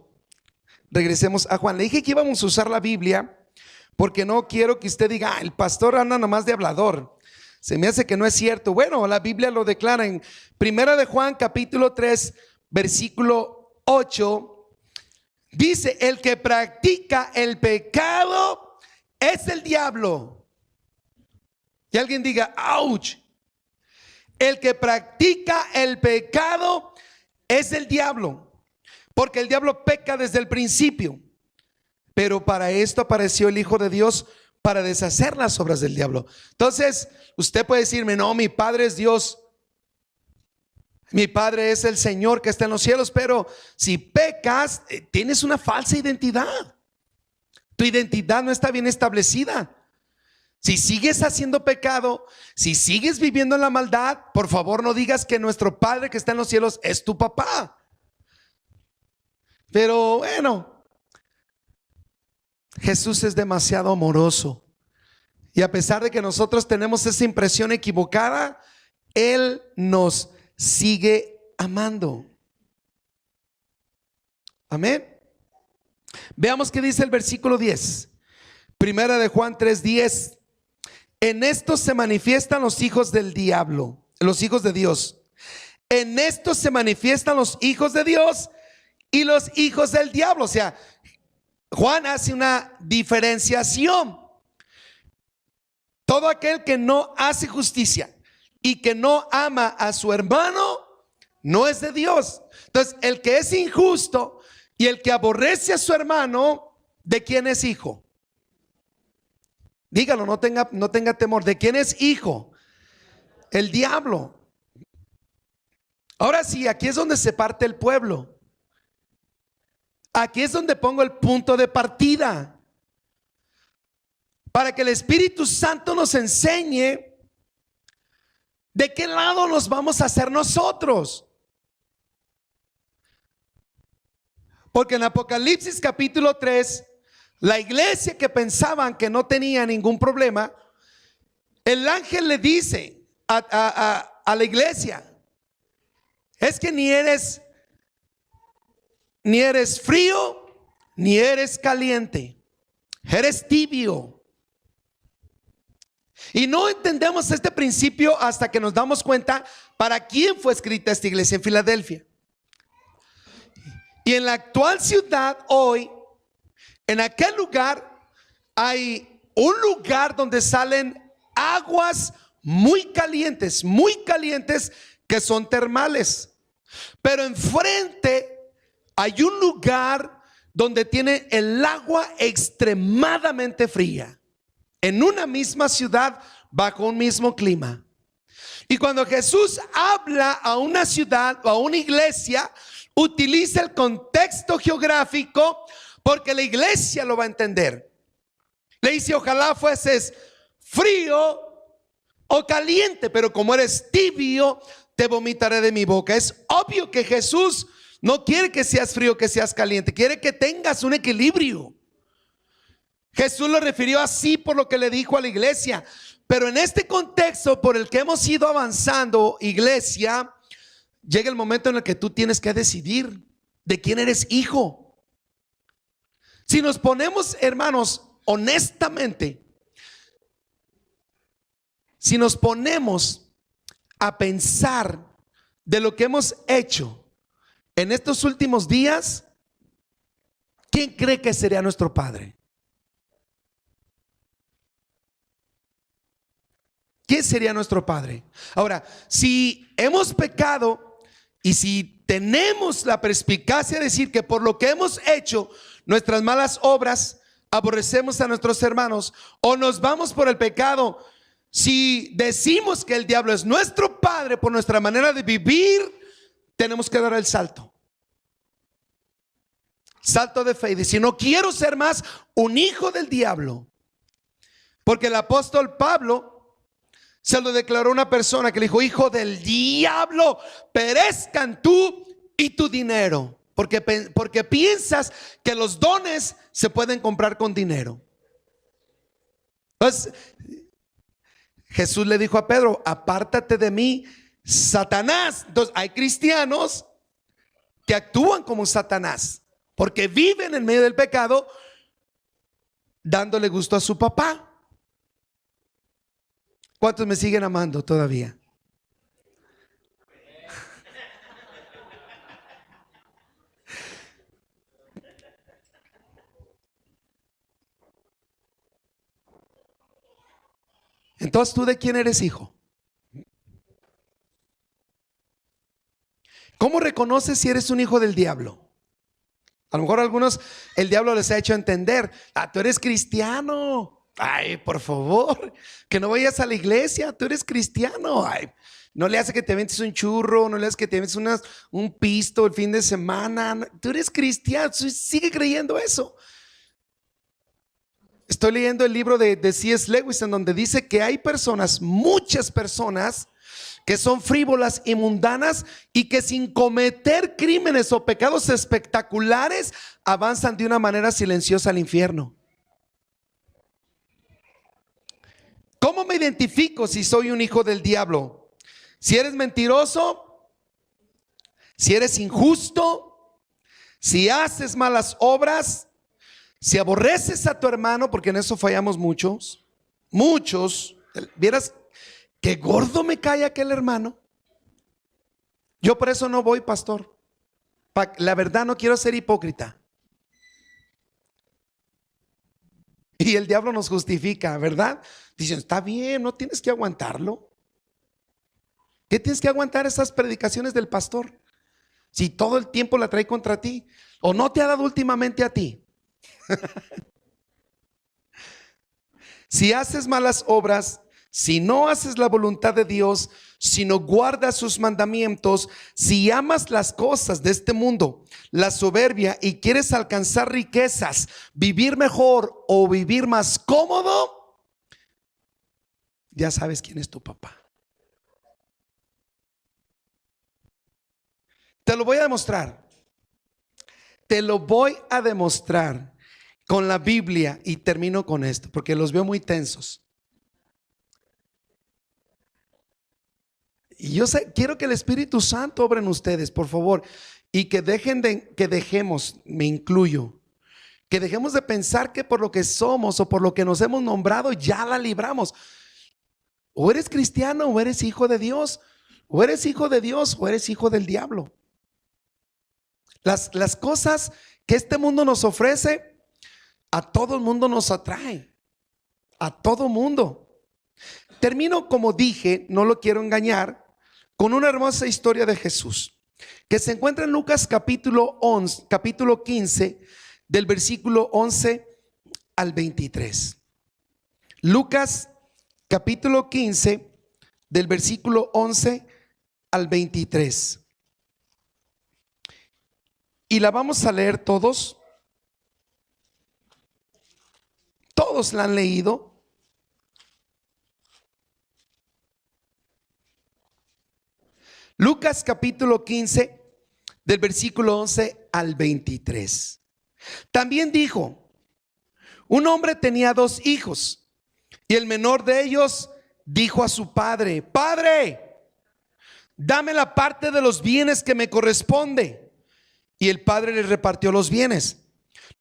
Regresemos a Juan. Le dije que íbamos a usar la Biblia porque no quiero que usted diga, el pastor anda nomás de hablador. Se me hace que no es cierto. Bueno, la Biblia lo declara en primera de Juan capítulo 3 versículo 8. Dice, el que practica el pecado es el diablo. Y alguien diga, ouch. El que practica el pecado es el diablo, porque el diablo peca desde el principio. Pero para esto apareció el Hijo de Dios, para deshacer las obras del diablo. Entonces, usted puede decirme, no, mi Padre es Dios, mi Padre es el Señor que está en los cielos, pero si pecas, tienes una falsa identidad. Tu identidad no está bien establecida. Si sigues haciendo pecado, si sigues viviendo en la maldad, por favor no digas que nuestro Padre que está en los cielos es tu papá. Pero bueno, Jesús es demasiado amoroso. Y a pesar de que nosotros tenemos esa impresión equivocada, Él nos sigue amando. Amén. Veamos qué dice el versículo 10. Primera de Juan 3:10. En esto se manifiestan los hijos del diablo, los hijos de Dios. En esto se manifiestan los hijos de Dios y los hijos del diablo. O sea, Juan hace una diferenciación. Todo aquel que no hace justicia y que no ama a su hermano no es de Dios. Entonces, el que es injusto y el que aborrece a su hermano, ¿de quién es hijo? Dígalo, no tenga temor. ¿De quién es hijo? El diablo. Ahora sí, aquí es donde se parte el pueblo. Aquí es donde pongo el punto de partida, para que el Espíritu Santo nos enseñe de qué lado nos vamos a hacer nosotros. Porque en Apocalipsis capítulo 3, la iglesia que pensaban que no tenía ningún problema, el ángel le dice a la iglesia, es que ni eres frío, ni eres caliente, eres tibio. Y no entendemos este principio hasta que nos damos cuenta para quién fue escrita esta iglesia en Filadelfia. Y en la actual ciudad hoy, en aquel lugar hay un lugar donde salen aguas muy calientes que son termales. Pero enfrente hay un lugar donde tiene el agua extremadamente fría, en una misma ciudad, bajo un mismo clima. Y cuando Jesús habla a una ciudad o a una iglesia, utiliza el contexto geográfico, porque la iglesia lo va a entender. Le dice, ojalá fueses frío o caliente, pero como eres tibio, te vomitaré de mi boca. Es obvio que Jesús no quiere que seas frío, que seas caliente, quiere que tengas un equilibrio. Jesús lo refirió así por lo que le dijo a la iglesia. Pero en este contexto por el que hemos ido avanzando, iglesia, llega el momento en el que tú tienes que decidir de quién eres hijo. Si nos ponemos, hermanos, honestamente, si nos ponemos a pensar de lo que hemos hecho en estos últimos días, ¿quién cree que sería nuestro padre? ¿Quién sería nuestro padre? Ahora, si hemos pecado y si tenemos la perspicacia de decir que por lo que hemos hecho, nuestras malas obras, aborrecemos a nuestros hermanos, o nos vamos por el pecado, si decimos que el diablo es nuestro padre por nuestra manera de vivir, tenemos que dar el salto. Salto de fe y dice, no quiero ser más un hijo del diablo. Porque el apóstol Pablo se lo declaró a una persona que le dijo, hijo del diablo, perezcan tú y tu dinero. Porque piensas que los dones se pueden comprar con dinero. Entonces Jesús le dijo a Pedro, apártate de mí, Satanás. Entonces hay cristianos que actúan como Satanás, porque viven en medio del pecado, dándole gusto a su papá. ¿Cuántos me siguen amando todavía? Entonces, ¿tú de quién eres hijo? ¿Cómo reconoces si eres un hijo del diablo? A lo mejor a algunos el diablo les ha hecho entender, tú eres cristiano. Ay, por favor, que no vayas a la iglesia, tú eres cristiano. Ay, no le hace que te ventes un churro, no le hace que te ventes un pisto el fin de semana. Tú eres cristiano, sigue creyendo eso. Estoy leyendo el libro de C.S. Lewis, en donde dice que hay personas, muchas personas, que son frívolas y mundanas y que sin cometer crímenes o pecados espectaculares avanzan de una manera silenciosa al infierno. ¿Cómo me identifico si soy un hijo del diablo? Si eres mentiroso, si eres injusto, si haces malas obras, si aborreces a tu hermano, porque en eso fallamos muchos. Vieras qué gordo me cae aquel hermano. Yo por eso no voy, pastor. La verdad, no quiero ser hipócrita. Y el diablo nos justifica, ¿verdad? Dicen, está bien, no tienes que aguantarlo. ¿Qué tienes que aguantar esas predicaciones del pastor? Si todo el tiempo la trae contra ti. ¿O no te ha dado últimamente a ti? Si haces malas obras, si no haces la voluntad de Dios, si no guardas sus mandamientos, si amas las cosas de este mundo, la soberbia, y quieres alcanzar riquezas, vivir mejor o vivir más cómodo, ya sabes quién es tu papá. Te lo voy a demostrar. Te lo voy a demostrar con la Biblia, y termino con esto porque los veo muy tensos. Y yo quiero que el Espíritu Santo obre en ustedes, por favor, y que dejemos, me incluyo, que dejemos de pensar que por lo que somos o por lo que nos hemos nombrado ya la libramos. O eres cristiano o eres hijo de Dios, o eres hijo de Dios o eres hijo del diablo. Las cosas que este mundo nos ofrece, a todo el mundo nos atrae, a todo mundo. Termino, como dije, no lo quiero engañar, con una hermosa historia de Jesús que se encuentra en Lucas capítulo 15, del versículo 11 al 23. Lucas capítulo 15, del versículo 11 al 23. Y la vamos a leer todos. Todos la han leído. Lucas capítulo 15, del versículo 11 al 23. También dijo, un hombre tenía 2 hijos, y el menor de ellos dijo a su padre, Padre, dame la parte de los bienes que me corresponde. Y el padre le repartió los bienes.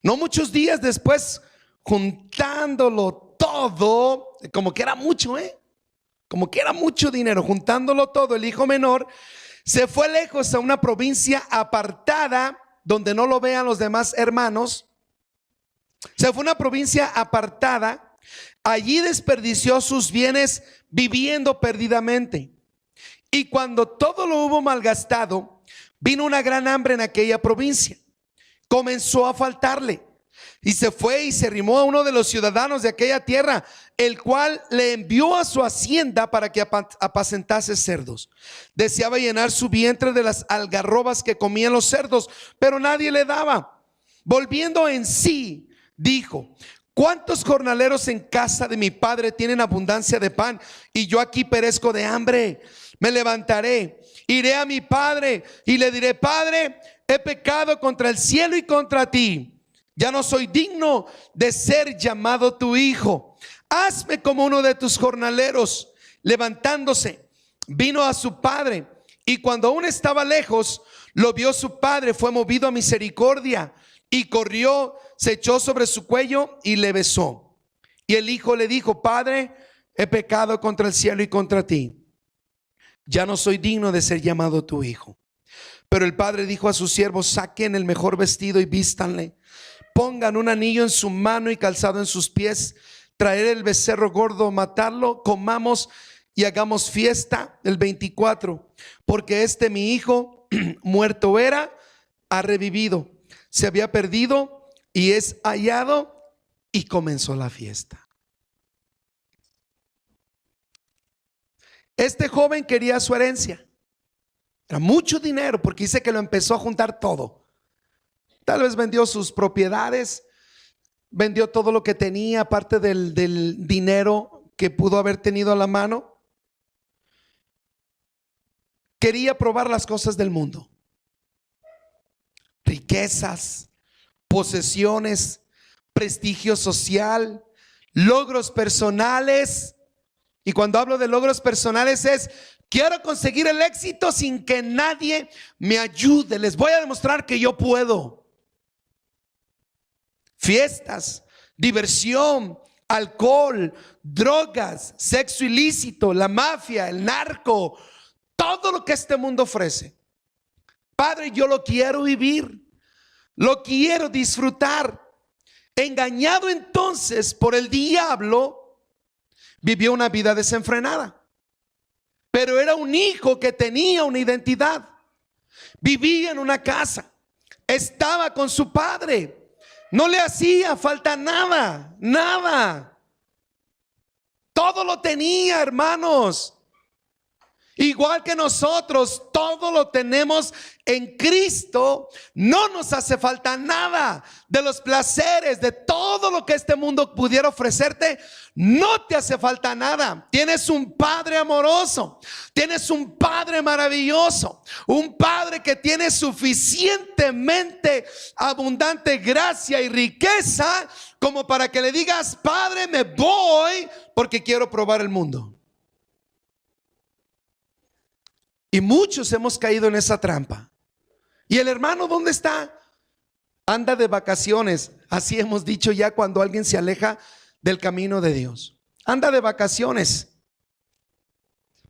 No muchos días después, juntándolo todo, como que era mucho, como que era mucho dinero, juntándolo todo, el hijo menor se fue lejos a una provincia apartada donde no lo vean los demás hermanos. Se fue a una provincia apartada, allí desperdició sus bienes viviendo perdidamente. Y cuando todo lo hubo malgastado, vino una gran hambre en aquella provincia. Comenzó a faltarle. Y se fue y se arrimó a uno de los ciudadanos de aquella tierra, el cual le envió a su hacienda para que apacentase cerdos. Deseaba llenar su vientre de las algarrobas que comían los cerdos, pero nadie le daba. Volviendo en sí, dijo: ¿cuántos jornaleros en casa de mi padre tienen abundancia de pan y yo aquí perezco de hambre? Me levantaré, iré a mi padre y le diré: Padre, he pecado contra el cielo y contra ti. Ya no soy digno de ser llamado tu hijo. Hazme como uno de tus jornaleros. Levantándose, vino a su padre, y cuando aún estaba lejos, lo vio su padre, fue movido a misericordia y corrió, se echó sobre su cuello y le besó. Y el hijo le dijo: Padre, he pecado contra el cielo y contra ti. Ya no soy digno de ser llamado tu hijo. Pero el padre dijo a sus siervos: saquen el mejor vestido y vístanle, pongan un anillo en su mano y calzado en sus pies. Traer el becerro gordo, matarlo, comamos y hagamos fiesta. El 24, porque mi hijo muerto era, ha revivido, se había perdido y es hallado. Y comenzó la fiesta. Este joven quería su herencia. Era mucho dinero, porque dice que lo empezó a juntar todo. Tal vez vendió sus propiedades, vendió todo lo que tenía, aparte del dinero que pudo haber tenido a la mano. Quería probar las cosas del mundo: riquezas, posesiones, prestigio social, logros personales. Y cuando hablo de logros personales es: quiero conseguir el éxito sin que nadie me ayude. Les voy a demostrar que yo puedo. Fiestas, diversión, alcohol, drogas, sexo ilícito, la mafia, el narco, todo lo que este mundo ofrece. Padre, yo lo quiero vivir, lo quiero disfrutar. Engañado entonces por el diablo, vivió una vida desenfrenada. Pero era un hijo que tenía una identidad. Vivía en una casa, estaba con su padre, no le hacía falta nada, nada. Todo lo tenía, hermanos. Igual que nosotros, todo lo tenemos en Cristo. No nos hace falta nada de los placeres, de todo lo que este mundo pudiera ofrecerte. No te hace falta nada. Tienes un Padre amoroso, tienes un Padre maravilloso, un Padre que tiene suficientemente abundante gracia y riqueza como para que le digas: Padre, me voy porque quiero probar el mundo. Y muchos hemos caído en esa trampa. ¿Y el hermano dónde está? Anda de vacaciones. Así hemos dicho ya cuando alguien se aleja del camino de Dios. Anda de vacaciones.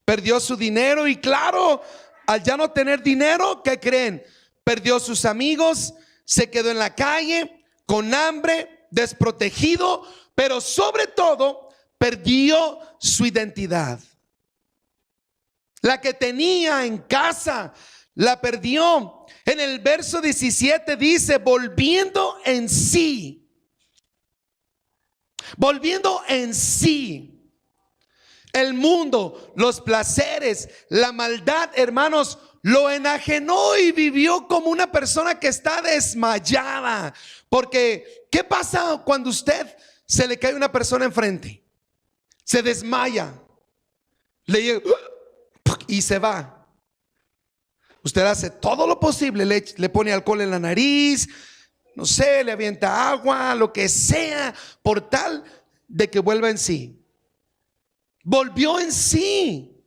Perdió su dinero y claro, al ya no tener dinero, ¿qué creen? Perdió sus amigos, se quedó en la calle, con hambre, desprotegido, pero sobre todo perdió su identidad. La que tenía en casa, la perdió. En el verso 17 dice: volviendo en sí. Volviendo en sí. El mundo, los placeres, la maldad, hermanos, lo enajenó y vivió como una persona que está desmayada. Porque, ¿qué pasa cuando usted se le cae una persona enfrente? Se desmaya. Le llega y se va. Usted hace todo lo posible, le pone alcohol en la nariz, no sé, le avienta agua, lo que sea, por tal de que vuelva en sí. Volvió en sí.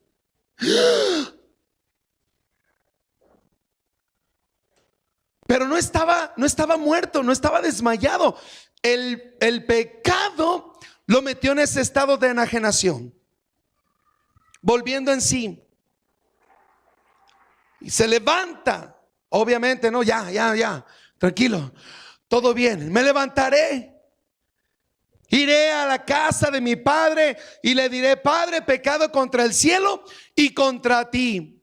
Pero no estaba muerto, no estaba desmayado. El pecado lo metió en ese estado de enajenación. Volviendo en sí. Y se levanta. Obviamente, no, ya, tranquilo, todo bien. Me levantaré. Iré a la casa de mi padre y le diré: Padre, he pecado contra el cielo y contra ti.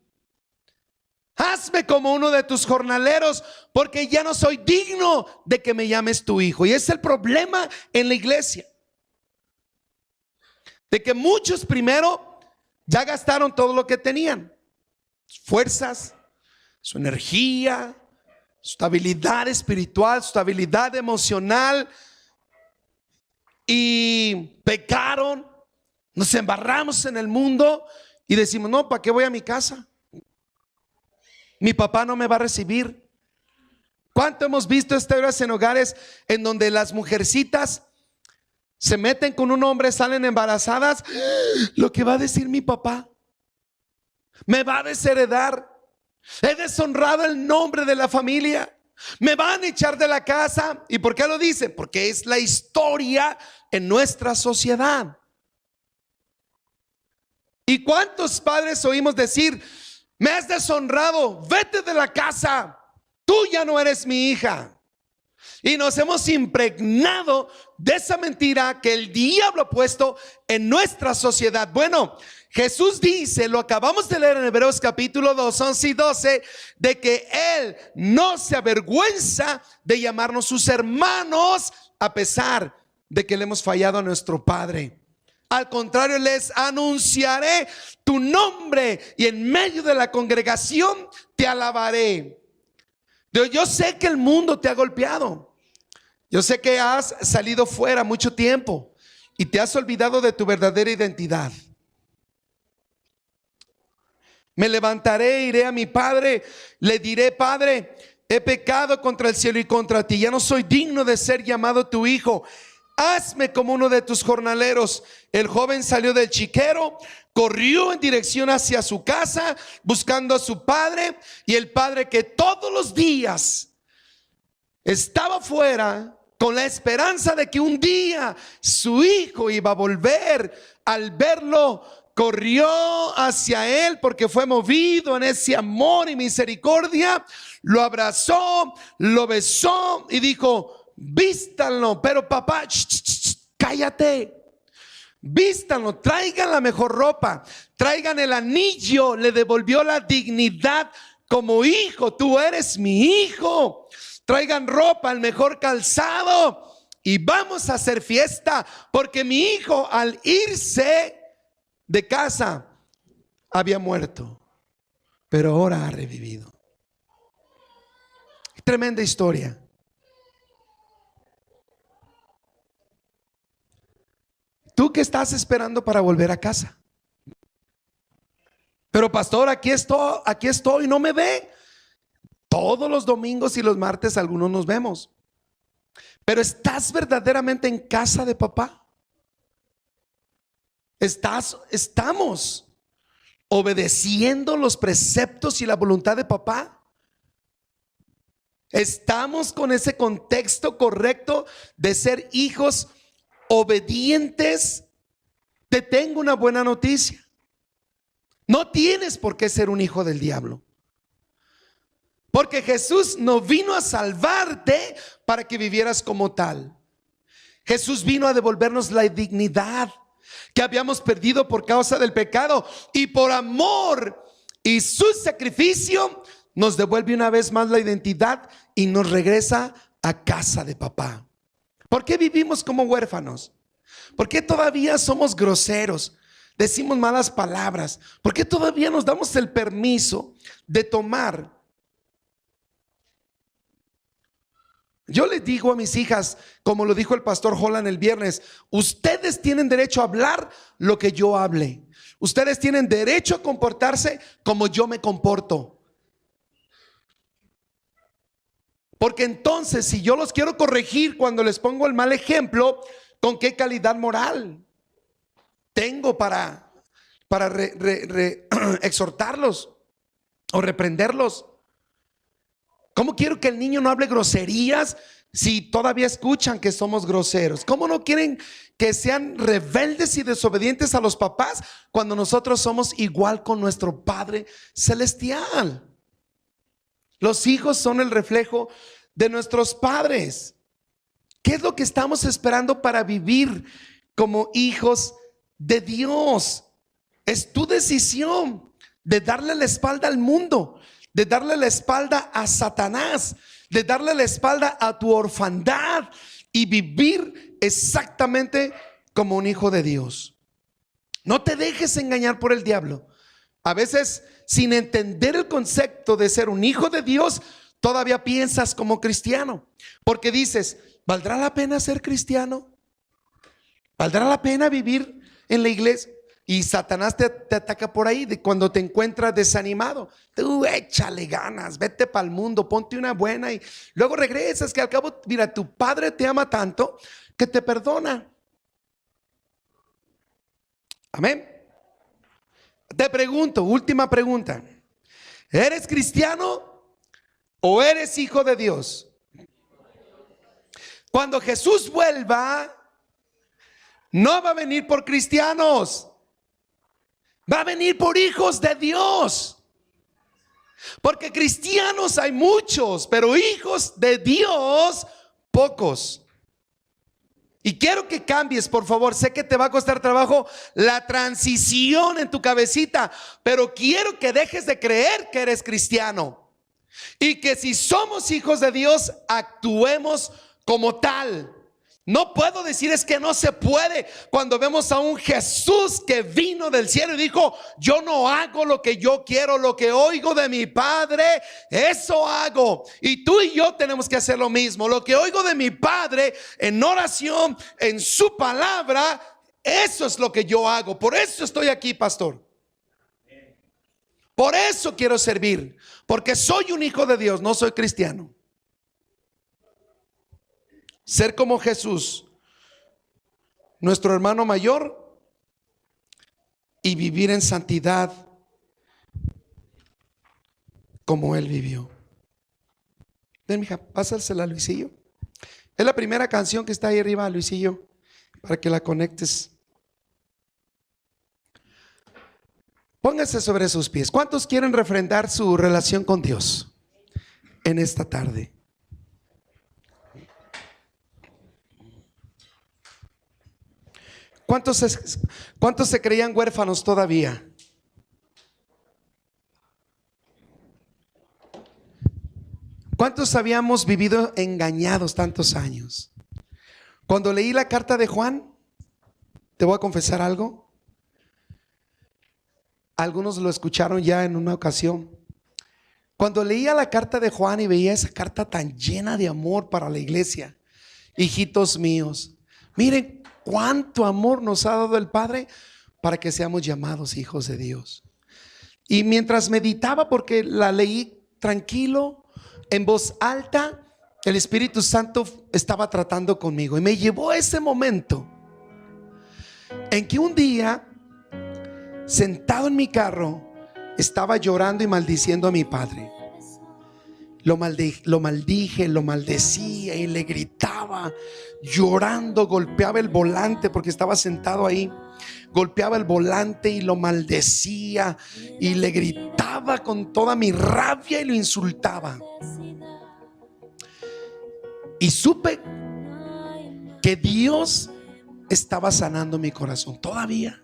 Hazme como uno de tus jornaleros, porque ya no soy digno de que me llames tu hijo. Y ese es el problema en la iglesia, de que muchos primero ya gastaron todo lo que tenían: fuerzas, su energía, su estabilidad espiritual, su estabilidad emocional, y pecaron, nos embarramos en el mundo y decimos, no, ¿para qué voy a mi casa? Mi papá no me va a recibir. ¿Cuánto hemos visto historias en hogares en donde las mujercitas se meten con un hombre, salen embarazadas? Lo que va a decir mi papá, me va a desheredar, he deshonrado el nombre de la familia, me van a echar de la casa. ¿Y por qué lo dicen? Porque es la historia en nuestra sociedad. ¿Y cuántos padres oímos decir, me has deshonrado, vete de la casa, tú ya no eres mi hija? Y nos hemos impregnado de esa mentira que el diablo ha puesto en nuestra sociedad. Bueno, Jesús dice, lo acabamos de leer en Hebreos capítulo 2, 11 y 12, de que Él no se avergüenza de llamarnos sus hermanos a pesar de que le hemos fallado a nuestro Padre. Al contrario, les anunciaré tu nombre y en medio de la congregación te alabaré. Yo sé que el mundo te ha golpeado. Yo sé que has salido fuera mucho tiempo y te has olvidado de tu verdadera identidad. Me levantaré, iré a mi padre, le diré, Padre, he pecado contra el cielo y contra ti, ya no soy digno de ser llamado tu hijo. Hazme como uno de tus jornaleros. El joven salió del chiquero, corrió en dirección hacia su casa buscando a su padre, y el padre, que todos los días estaba fuera con la esperanza de que un día su hijo iba a volver, al verlo corrió hacia él porque fue movido en ese amor y misericordia, lo abrazó, lo besó y dijo, vístanlo. Pero papá, cállate. Vístanlo, traigan la mejor ropa, traigan el anillo. Le devolvió la dignidad como hijo. Tú eres mi hijo. Traigan ropa, el mejor calzado, y vamos a hacer fiesta, porque mi hijo, al irse de casa, había muerto, pero ahora ha revivido. Tremenda historia. ¿Tú qué estás esperando para volver a casa? Pero pastor, aquí estoy, no me ve. Todos los domingos y los martes algunos nos vemos. Pero ¿estás verdaderamente en casa de papá? ¿Estamos obedeciendo los preceptos y la voluntad de papá? ¿Estamos con ese contexto correcto de ser hijos obedientes? Te tengo una buena noticia. No tienes por qué ser un hijo del diablo, porque Jesús no vino a salvarte para que vivieras como tal. Jesús vino a devolvernos la dignidad que habíamos perdido por causa del pecado, y por amor y su sacrificio nos devuelve una vez más la identidad y nos regresa a casa de papá. ¿Por qué vivimos como huérfanos? ¿Por qué todavía somos groseros? Decimos malas palabras. ¿Por qué todavía nos damos el permiso de tomar? Yo les digo a mis hijas, como lo dijo el pastor Holland el viernes, ustedes tienen derecho a hablar lo que yo hable. Ustedes tienen derecho a comportarse como yo me comporto. Porque entonces, si yo los quiero corregir cuando les pongo el mal ejemplo, ¿con qué calidad moral tengo para exhortarlos o reprenderlos? ¿Cómo quiero que el niño no hable groserías si todavía escuchan que somos groseros? ¿Cómo no quieren que sean rebeldes y desobedientes a los papás cuando nosotros somos igual con nuestro Padre Celestial? Los hijos son el reflejo de nuestros padres. ¿Qué es lo que estamos esperando para vivir como hijos de Dios? Es tu decisión de darle la espalda al mundo, de darle la espalda a Satanás, de darle la espalda a tu orfandad y vivir exactamente como un hijo de Dios. No te dejes engañar por el diablo. A veces, sin entender el concepto de ser un hijo de Dios, todavía piensas como cristiano, porque dices, ¿valdrá la pena ser cristiano? ¿Valdrá la pena vivir en la iglesia? Y Satanás te ataca por ahí, de cuando te encuentras desanimado. Tú échale ganas, vete para el mundo, ponte una buena y luego regresas, que al cabo, mira, tu padre te ama tanto que te perdona. Amén. Te pregunto, última pregunta: ¿eres cristiano o eres hijo de Dios? Cuando Jesús vuelva, no va a venir por cristianos, va a venir por hijos de Dios. Porque cristianos hay muchos, pero hijos de Dios pocos. Y quiero que cambies, por favor. Sé que te va a costar trabajo la transición en tu cabecita, pero quiero que dejes de creer que eres cristiano y que si somos hijos de Dios, actuemos como tal. No puedo decir es que no se puede cuando vemos a un Jesús que vino del cielo y dijo: yo no hago lo que yo quiero, lo que oigo de mi Padre, eso hago. Y tú y yo tenemos que hacer lo mismo. Lo que oigo de mi Padre en oración, en su palabra, eso es lo que yo hago. Por eso estoy aquí, pastor. Por eso quiero servir, porque soy un hijo de Dios, no soy cristiano. Ser como Jesús, nuestro hermano mayor, y vivir en santidad como Él vivió. Ven, mija, pásasela a Luisillo. Es la primera canción que está ahí arriba, Luisillo, para que la conectes. Póngase sobre sus pies. ¿Cuántos quieren refrendar su relación con Dios en esta tarde? ¿Cuántos se creían huérfanos todavía? ¿Cuántos habíamos vivido engañados tantos años? Cuando leí la carta de Juan, te voy a confesar algo. Algunos lo escucharon ya en una ocasión. Cuando leía la carta de Juan y veía esa carta tan llena de amor para la iglesia, hijitos míos, miren cuánto amor nos ha dado el Padre para que seamos llamados hijos de Dios. Y mientras meditaba, porque la leí tranquilo, en voz alta, el Espíritu Santo estaba tratando conmigo y me llevó a ese momento en que un día, sentado en mi carro, estaba llorando y maldiciendo a mi padre. Lo maldije, lo maldecía y le gritaba, llorando, golpeaba el volante porque estaba sentado ahí. Golpeaba el volante y lo maldecía y le gritaba con toda mi rabia y lo insultaba. Y supe que Dios estaba sanando mi corazón todavía.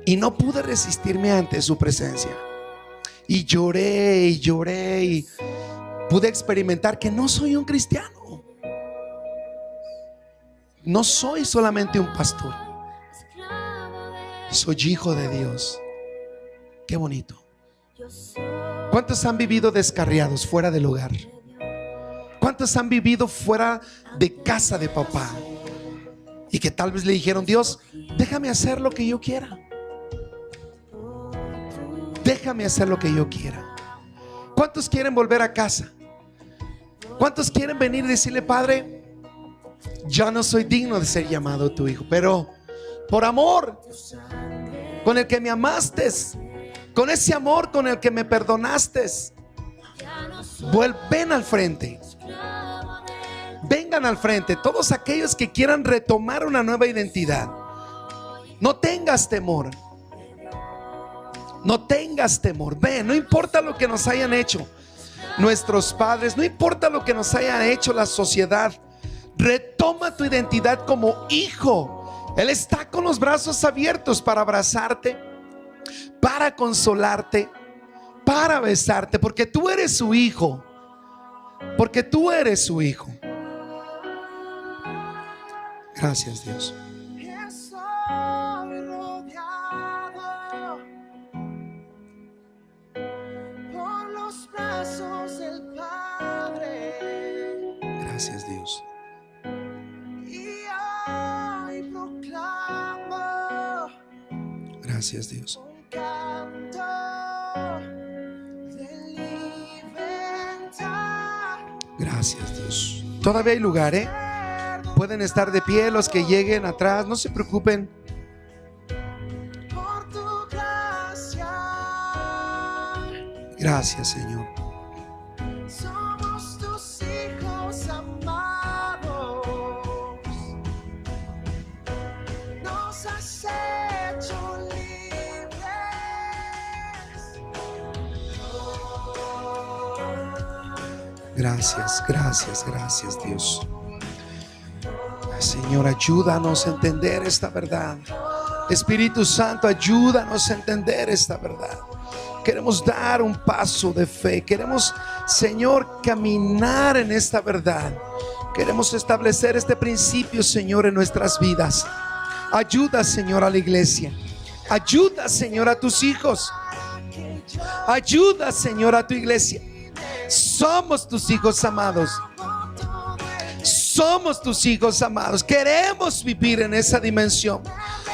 Y no pude resistirme ante su presencia. Y lloré y lloré y pude experimentar que no soy un cristiano. No soy solamente un pastor. Soy hijo de Dios. Qué bonito. ¿Cuántos han vivido descarriados, fuera del hogar? ¿Cuántos han vivido fuera de casa de papá? Y que tal vez le dijeron: Dios, déjame hacer lo que yo quiera. Déjame hacer lo que yo quiera. ¿Cuántos quieren volver a casa? ¿Cuántos quieren venir y decirle: Padre, ya no soy digno de ser llamado tu hijo, pero por amor con el que me amaste, con ese amor con el que me perdonaste, ven al frente. Vengan al frente todos aquellos que quieran retomar una nueva identidad. No tengas temor. No tengas temor. Ven, no importa lo que nos hayan hecho nuestros padres, no importa lo que nos haya hecho la sociedad. Retoma tu identidad como hijo. Él está con los brazos abiertos para abrazarte, para consolarte, para besarte, porque tú eres su hijo. Porque tú eres su hijo. Gracias, Dios. Gracias, Dios. Gracias, Dios. Gracias, Dios. Todavía hay lugar, ¿eh? Pueden estar de pie los que lleguen atrás, no se preocupen. Gracias, Señor. Somos tus hijos amados. Nos has hecho libres. Gracias, gracias, gracias, Dios. Señor, ayúdanos a entender esta verdad. Espíritu Santo, ayúdanos a entender esta verdad. Queremos dar un paso de fe. Queremos, Señor, caminar en esta verdad. Queremos establecer este principio, Señor, en nuestras vidas. Ayuda, Señor, a la iglesia. Ayuda, Señor, a tus hijos. Ayuda, Señor, a tu iglesia. Somos tus hijos amados. Somos tus hijos amados. Queremos vivir en esa dimensión.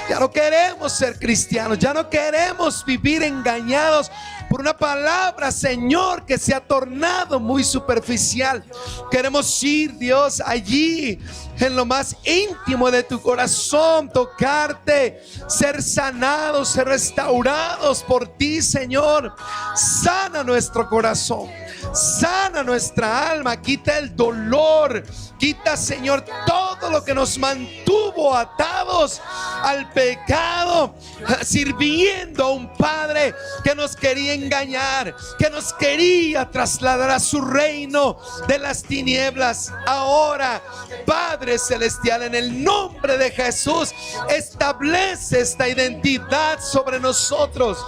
Ya no queremos ser cristianos. Ya no queremos vivir engañados por una palabra, Señor, que se ha tornado muy superficial. Queremos ir, Dios, allí en lo más íntimo de tu corazón, tocarte, ser sanados, ser restaurados por ti, Señor. Sana nuestro corazón, sana nuestra alma, quita el dolor, quita, Señor, todo lo que nos mantuvo atados al pecado, sirviendo a un Padre que nos quería engañar, que nos quería trasladar a su reino de las tinieblas. Ahora, Padre Celestial, en el nombre de Jesús, establece esta identidad sobre nosotros.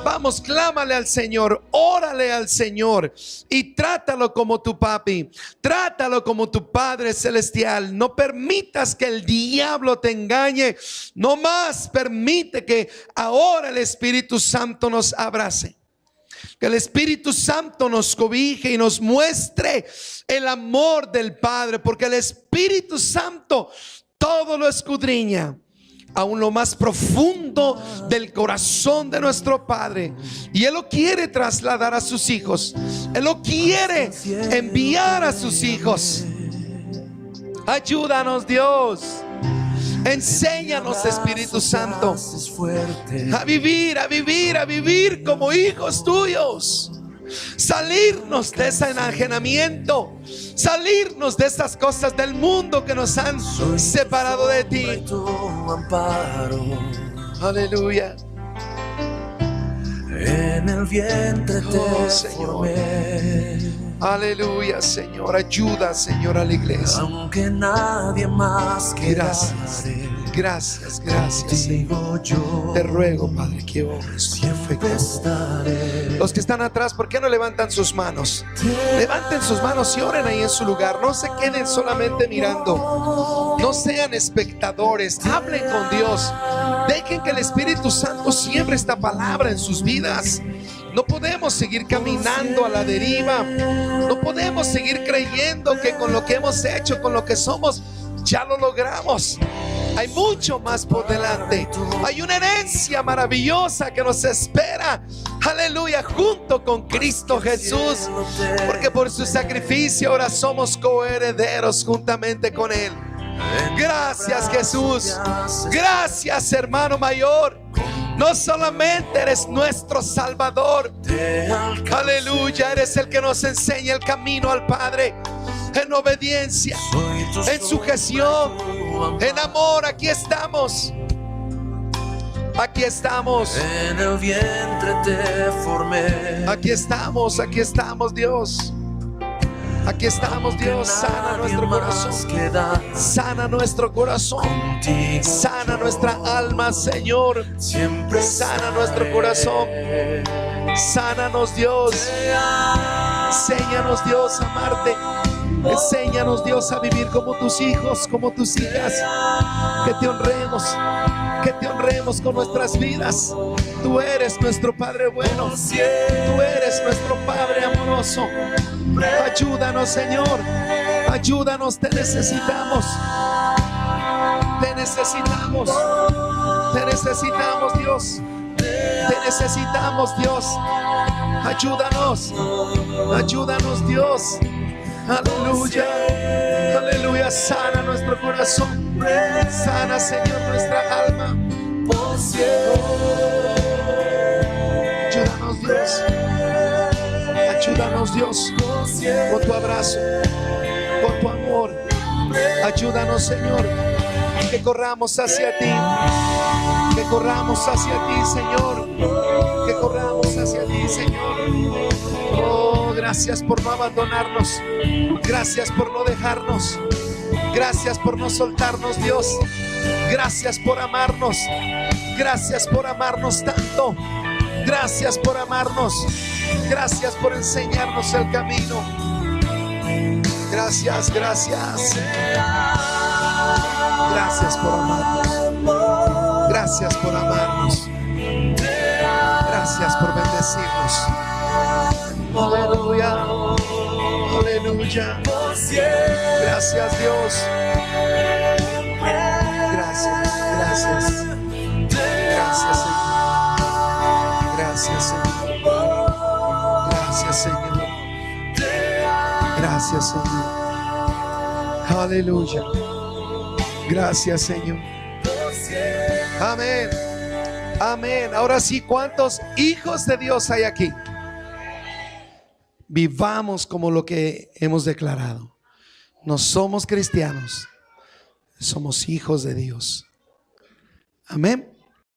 Vamos, clámale al Señor, órale al Señor y trátalo como tu papi, trátalo como tu Padre Celestial. No permitas que el diablo te engañe, no más permite que ahora el Espíritu Santo nos abrace. Que el Espíritu Santo nos cobije y nos muestre el amor del Padre, porque el Espíritu Santo todo lo escudriña, aún lo más profundo del corazón de nuestro Padre, y Él lo quiere trasladar a sus hijos. Él lo quiere enviar a sus hijos. Ayúdanos, Dios. Enséñanos, Espíritu Santo, a vivir como hijos tuyos. Salirnos de ese enajenamiento, salirnos de esas cosas del mundo que nos han separado de ti. Aleluya. En el vientre te formé. Aleluya, Señor. Ayuda, Señor, a la iglesia. Aunque nadie más quiera. Gracias, Señor. Te ruego, Padre, que obres perfecto. Los que están atrás, ¿por qué no levantan sus manos? Levanten sus manos y oren ahí en su lugar. No se queden solamente mirando. No sean espectadores. Hablen con Dios. Dejen que el Espíritu Santo siembre esta palabra en sus vidas. No podemos seguir caminando a la deriva. No podemos seguir creyendo que con lo que hemos hecho, con lo que somos, ya lo logramos. Hay mucho más por delante. Hay una herencia maravillosa que nos espera. Aleluya, junto con Cristo Jesús. Porque por su sacrificio ahora somos coherederos juntamente con Él. Gracias, Jesús. Gracias, hermano mayor. No solamente eres nuestro Salvador. Aleluya, eres el que nos enseña el camino al Padre. En obediencia, en sujeción, en amor. Aquí estamos. Aquí estamos. En el vientre te formé. Aquí estamos, Dios. Aquí estamos, Dios. Sana nuestro corazón. Sana nuestro corazón. Sana nuestra alma, Señor. Sana nuestro corazón. Sánanos, Dios. Enséñanos, Dios, a amarte. Enséñanos, Dios, a vivir como tus hijos, como tus hijas. Que te honremos con nuestras vidas. Tú eres nuestro Padre bueno. Tú eres nuestro Padre amoroso. Ayúdanos, Señor. Ayúdanos, te necesitamos. Te necesitamos. Te necesitamos, Dios. Te necesitamos, Dios. Ayúdanos. Ayúdanos, Dios. Aleluya. Aleluya. Sana nuestro corazón. Sana, Señor, nuestra alma. Ayúdanos, Dios. Ayúdanos, Dios, con tu abrazo, con tu amor. Ayúdanos, Señor, que corramos hacia ti. Que corramos hacia ti, Señor. Que corramos hacia ti, Señor. Oh, gracias por no abandonarnos. Gracias por no dejarnos. Gracias por no soltarnos, Dios. Gracias por amarnos. Gracias por amarnos tanto. Gracias por amarnos. Gracias por enseñarnos el camino. Gracias, gracias. Gracias por amarnos. Gracias por amarnos. Gracias por bendecirnos. Aleluya. Aleluya. Gracias, Dios. Gracias, gracias. Gracias, Señor. Gracias, Señor. Gracias, Señor. Gracias, Señor. Aleluya. Gracias, Señor. Amén. Amén. Ahora sí, ¿cuántos hijos de Dios hay aquí? Vivamos como lo que hemos declarado. No somos cristianos, somos hijos de Dios. Amén.